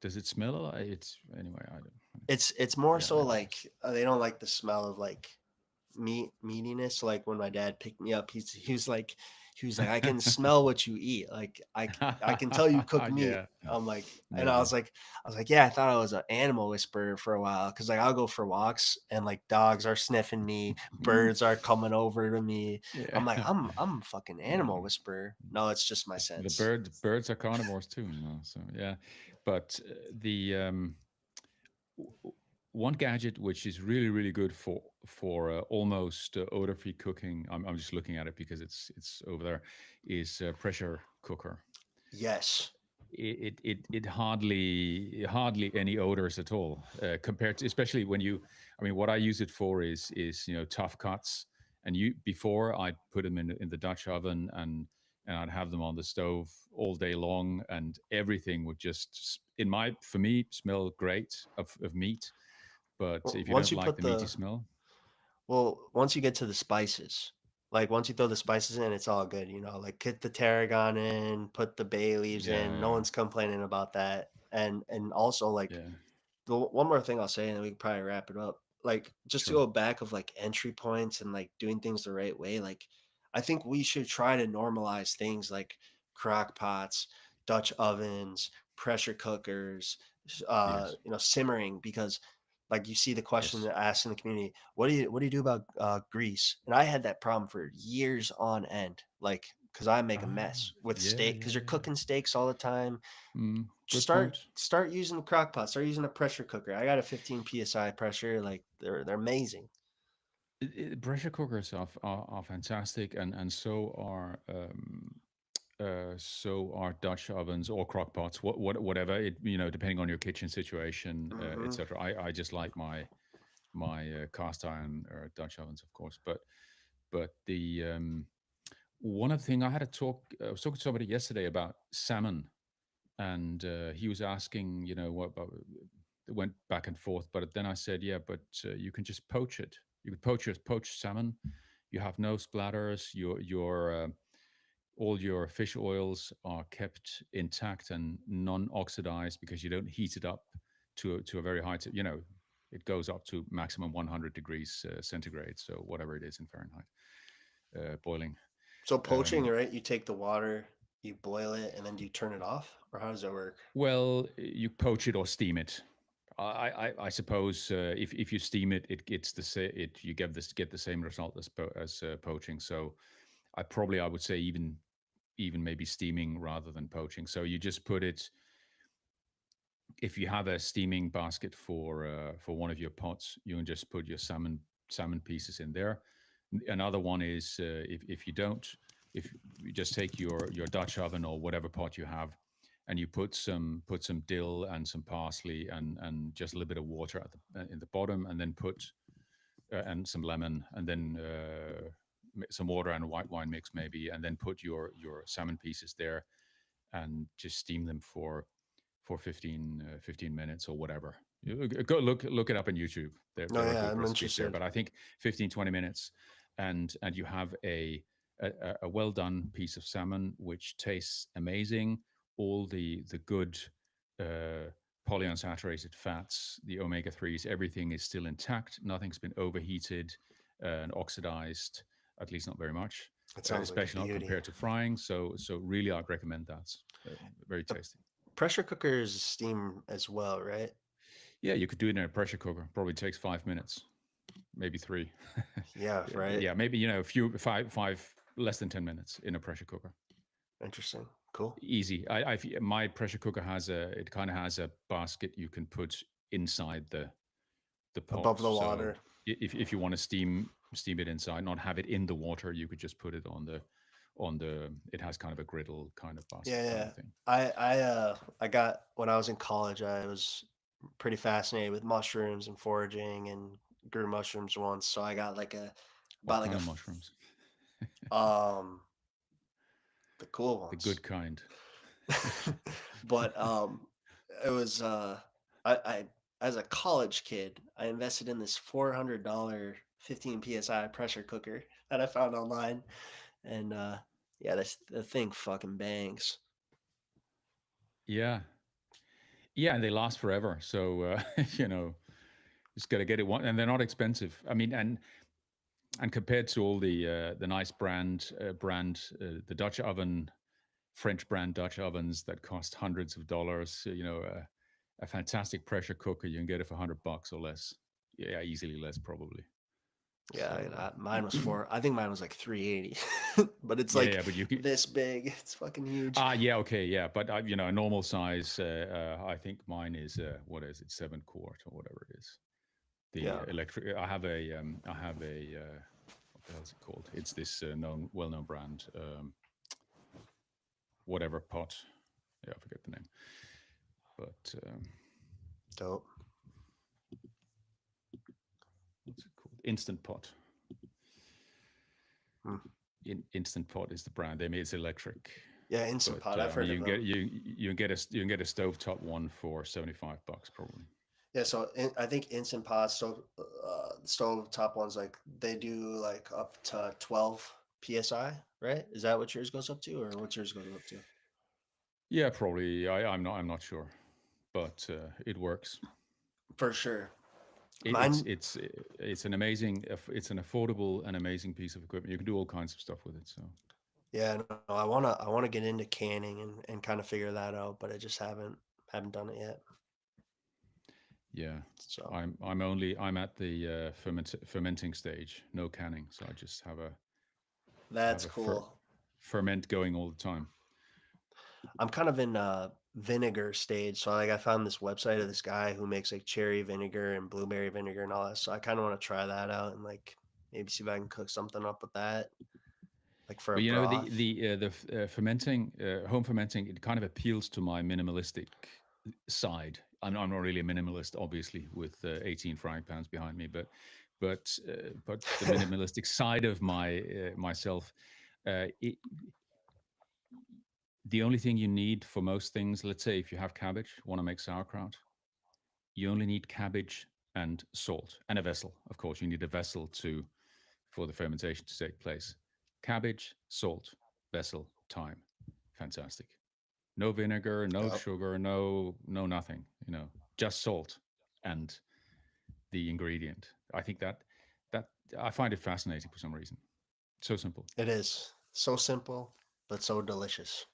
A: does it smell? It's anyway. I don't.
B: it's more
A: Yeah,
B: so
A: I
B: like
A: just.
B: they don't like the smell of like meatiness. Like when my dad picked me up, he was like, I can smell what you eat. Like I can tell you cook meat.
A: Yeah,
B: I'm like, and
A: yeah.
B: I was like, yeah, I thought I was an animal whisperer for a while because like I'll go for walks and like dogs are sniffing me, birds are coming over to me.
A: Yeah.
B: I'm like, I'm a fucking
A: Yeah.
B: animal whisperer. No, it's just my
A: The
B: sense.
A: birds are carnivores too, so yeah. But the one gadget which is really good for almost odor-free cooking. I'm just looking at it because it's over there. Is pressure cooker.
B: Yes.
A: It hardly any odors at all compared to, especially when you. I mean, what I use it for is tough cuts, and you before I'd put them in the Dutch oven, and I'd have them on the stove all day long, and everything would just in my for me smell great of meat. But if you
B: Once
A: don't
B: you
A: like
B: put
A: the meaty
B: the
A: smell,
B: once you get to the spices, like once you throw the spices in, it's all good, you know. Like get the tarragon in, put the bay leaves in. No
A: yeah,
B: one's complaining about that. And also like
A: yeah,
B: the one more thing I'll say, and then we can probably wrap it up. Like just to
A: sure,
B: go back of like entry points and like doing things the right way. Like I think we should try to normalize things like crock pots, Dutch ovens, pressure cookers,
A: yes,
B: simmering because like you see the question
A: yes.
B: asked in the community, what do you do about grease? And I had that problem for years on end, like because I make a
A: Ah,
B: mess with
A: yeah,
B: steak because
A: yeah,
B: you're
A: yeah.
B: cooking steaks all the time.
A: Good
B: Start
A: point.
B: start using the crock pot. Start using a pressure cooker. I got a 15 psi pressure. Like they're amazing.
A: Pressure cookers are fantastic, and so are Dutch ovens or crock pots, whatever it depending on your kitchen situation,
B: Hmm.
A: etc. I just like my cast iron Dutch ovens, of course, but the one of the thing I was talking to somebody yesterday about salmon, and he was asking, what about it went back and forth, but then I said, yeah, but you can just poach it. You could poach salmon. You have no splatters. Your all your fish oils are kept intact and non-oxidized because you don't heat it up to a very high. It goes up to maximum 100 degrees centigrade, so whatever it is in Fahrenheit, boiling.
B: So poaching,
A: Um,
B: right? You take the water, you boil it, and then do you turn it off, or how does that work?
A: well, you poach it or steam it. I suppose if you steam it, it gets it you get the same result as poaching. So I would say even maybe steaming rather than poaching. So you just put it if you have a steaming basket for one of your pots, you can just put your salmon pieces in there. Another one is if you don't, if you just take your Dutch oven or whatever pot you have, and you put some dill and some parsley and just a little bit of water at in the bottom, and then put and some lemon, and then some water and white wine mix maybe, and then put your salmon pieces there, and just steam them for 15 minutes or whatever. Go look it up on YouTube.
B: No,
A: There are
B: yeah,
A: good
B: I'm
A: recipes there,
B: interested.
A: but I think 15-20 minutes, and you have a well done piece of salmon which tastes amazing. All the good uh, polyunsaturated fats, the omega threes, everything is still intact. Nothing's been overheated and oxidized, at least not very much,
B: It sounds like a
A: especially not
B: beauty.
A: compared to frying. So really, I'd recommend that. Very
B: The
A: tasty.
B: pressure cooker is steam as well, right?
A: Yeah, you could do it in a pressure cooker. Probably takes 5 minutes, maybe three.
B: Yeah,
A: Yeah,
B: right.
A: yeah, maybe a few five less than 10 minutes in a pressure cooker.
B: Interesting. Cool.
A: Easy. My pressure cooker it kind of has a basket you can put inside the pot.
B: Above the
A: So
B: water.
A: if you want to steam it inside, not have it in the water, you could just put it on the. It has kind of a griddle kind of basket
B: Yeah,
A: kind
B: yeah.
A: of thing.
B: I got when I was in college, I was pretty fascinated with mushrooms and foraging and grew mushrooms once. So I got like a
A: What
B: about like
A: kind
B: a
A: of mushrooms?
B: um the cool
A: The
B: ones.
A: good kind.
B: But it was I as a college kid, I invested in this $400 15 psi pressure cooker that I found online, and Yeah, the thing fucking bangs.
A: Yeah, yeah, and they last forever. So you know, just got to get it one, and they're not expensive. I mean, and compared to all the nice the Dutch oven, French brand Dutch ovens that cost hundreds of dollars, you know, a fantastic pressure cooker you can get it for $100 or less. Yeah, easily less probably.
B: Yeah,
A: So
B: mine was four. I think mine was like 380, but it's
A: yeah,
B: like
A: yeah, but you can.
B: this big. It's fucking huge.
A: Yeah, okay, yeah, but you know, a normal size. I think mine is what is it, 7 quart or whatever it is. The
B: Yeah,
A: electric. I have a what the hell is it called? It's this well-known brand. Whatever pot. Yeah, I forget the name. But
B: dope.
A: what's it called? Instant Pot.
B: Hmm.
A: Instant Pot is the brand. They made it's electric.
B: Yeah, Instant
A: But
B: Pot. I've heard
A: you
B: of
A: can
B: them.
A: you can get a stovetop one for $75 probably.
B: Yeah, so I think Instant Pot stove top ones like they do like up to 12 psi, right? Is that what yours goes up to, or what's yours goes up to?
A: Yeah, probably. I'm not sure, but it works.
B: For sure.
A: It,
B: Mine,
A: it's an amazing. It's an affordable and amazing piece of equipment. You can do all kinds of stuff with it. So
B: yeah, no, I wanna get into canning and kind of figure that out, but I just haven't done it yet.
A: yeah,
B: So
A: I'm at the fermenting stage, no canning. So I just have
B: that's
A: a
B: cool.
A: ferment going all the time.
B: I'm kind of in vinegar stage. So like I found this website of this guy who makes like cherry vinegar and blueberry vinegar and all that. So I kind of want to try that out and like maybe see if I can cook something up with that, like for a
A: But you know
B: broth.
A: fermenting, home fermenting, it kind of appeals to my minimalistic side. I'm not really a minimalist, obviously, with 18 frying pans behind me, but the minimalistic side of myself. It, the only thing you need for most things, let's say if you have cabbage, want to make sauerkraut, you only need cabbage and salt and a vessel. Of course, you need a vessel to for the fermentation to take place. Cabbage, salt, vessel, thyme. Fantastic. No vinegar, no
B: Yep.
A: sugar, no nothing. You know, just salt and the ingredient. I think that I find it fascinating for some reason. So simple.
B: It is so simple, but so delicious.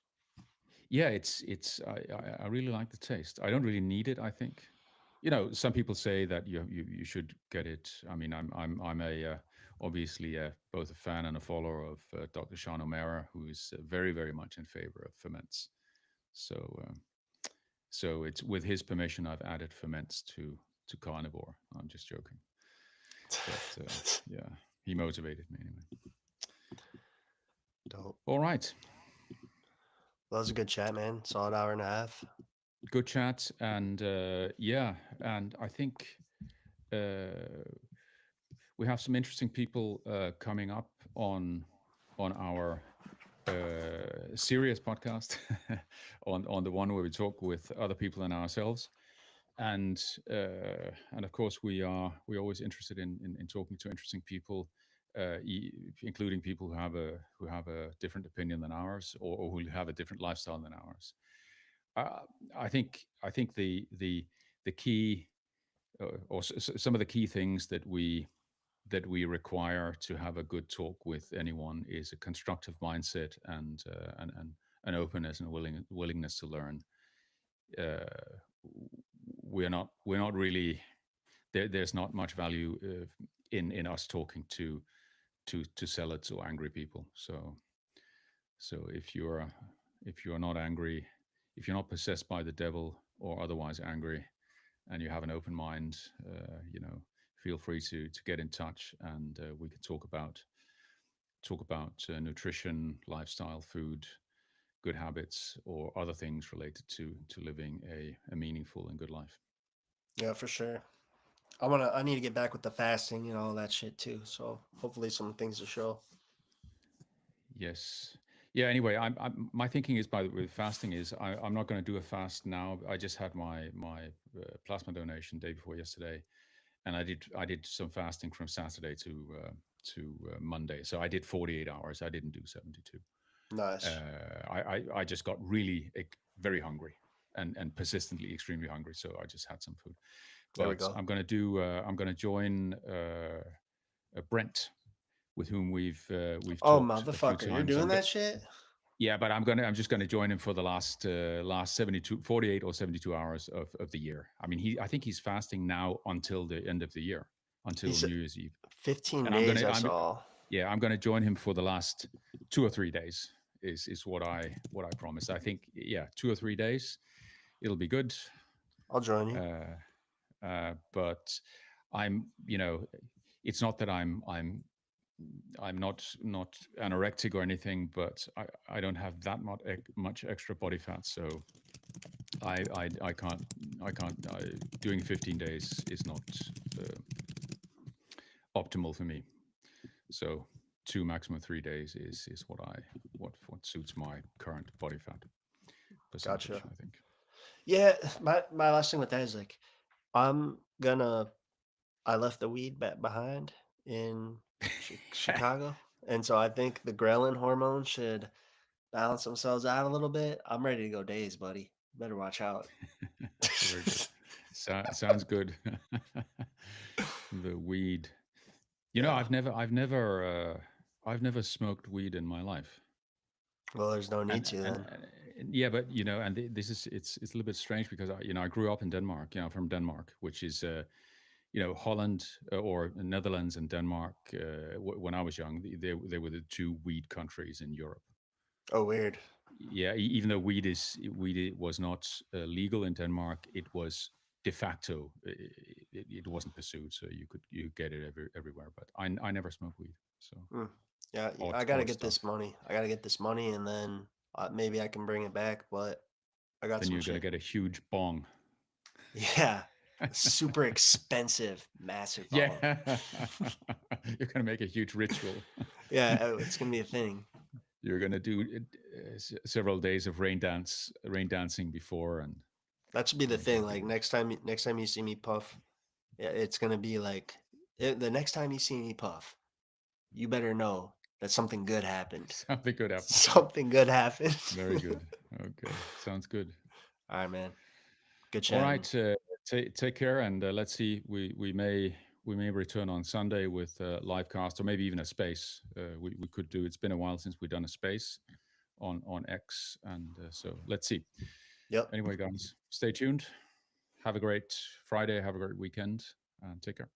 A: Yeah, I really like the taste. I don't really need it. I think, you know, some people say that you should get it. I mean, I'm a obviously both a fan and a follower of Dr. Sean O'Mara, who is very much in favor of ferments. So so it's with his permission I've added ferments to carnivore. I'm just joking, but yeah, he motivated me anyway.
B: Dope.
A: All right,
B: That was a good chat, man. Solid hour and a half.
A: good chat, and yeah, and I think uh, we have some interesting people coming up on our serious podcast, on the one where we talk with other people and ourselves, and of course we're always interested in talking to interesting people, including people who have a different opinion than ours, or who have a different lifestyle than ours. Uh, I think the key or some of the key things that we require to have a good talk with anyone is a constructive mindset and an openness and willingness to learn. Uh, we're not really there's not much value in us talking to zealots or angry people. So if you're not angry, if you're not possessed by the devil or otherwise angry, and you have an open mind, you know, feel free to get in touch, and we can talk about nutrition, lifestyle, food, good habits, or other things related to living a meaningful and good life.
B: Yeah, for sure. I need to get back with the fasting and all that shit too. So hopefully some things to show.
A: Yes. Yeah. Anyway, my thinking is by the way, fasting is I'm not going to do a fast now. I just had my plasma donation day before yesterday, and I did some fasting from Saturday to Monday. So I did 48 hours. I didn't do 72.
B: Nice.
A: I just got really very hungry and persistently extremely hungry, so I just had some food.
B: There we
A: But
B: go.
A: I'm gonna join Brent, with whom we've
B: Oh,
A: talked a few
B: motherfucker, you're
A: times.
B: doing that shit?
A: Yeah, but I'm just gonna join him for the last 48 or 72 hours of the year. I mean, I think he's fasting now until the end of the year, until
B: He's
A: New Year's Eve.
B: 15
A: And
B: days, I saw.
A: I'm gonna join him for the last 2 or 3 days. Is what I promised. I think, yeah, 2 or 3 days. It'll be good.
B: I'll join you.
A: But it's not that I'm not anorectic or anything, but I don't have that much extra body fat, so I can't doing 15 days is not uh, optimal for me. So 2 maximum 3 days is what suits my current body fat percentage,
B: Gotcha.
A: I think.
B: Yeah, my last thing with that is like I'm gonna I left the weed back behind in Chicago, and so I think the ghrelin hormones should balance themselves out a little bit. I'm ready to go days, buddy. Better watch out.
A: Very good. Sounds good. The weed.
B: Yeah.
A: I've never smoked weed in my life.
B: Well, there's no need
A: and
B: to
A: and,
B: then.
A: and yeah, but this is it's a little bit strange because I grew up in Denmark, from Denmark, which is Holland, or Netherlands and Denmark. When I was young, they were the two weed countries in Europe.
B: Oh, weird.
A: Yeah, even though was not legal in Denmark, it was de facto. It wasn't pursued, so you get it everywhere. But I never smoked weed, so
B: Hmm. Yeah, I
A: odd
B: gotta
A: odd
B: get this
A: stuff.
B: money. I gotta get this money, and then maybe I can bring it back. But I got
A: Then
B: some
A: you're gonna
B: shit.
A: get a huge bong.
B: Yeah, super expensive, massive bong.
A: Yeah, you're gonna make a huge ritual.
B: Yeah, it's gonna be a thing.
A: You're gonna do several days of rain dancing before, and
B: That should be the
A: make it
B: thing.
A: a big
B: Like
A: one.
B: next time you see me puff, yeah, it's gonna be like the next time you see me puff, you better know that something good happened.
A: Something good happened.
B: Something good happened.
A: Very good. Okay, sounds good.
B: All right, man. Good
A: All
B: chatting.
A: right, take care, and let's see. We may return on Sunday with a live cast, or maybe even a space. We could do. It's been a while since we've done a space on X, and so let's see.
B: Yep.
A: Anyway, guys, stay tuned. Have a great Friday. Have a great weekend, and take care.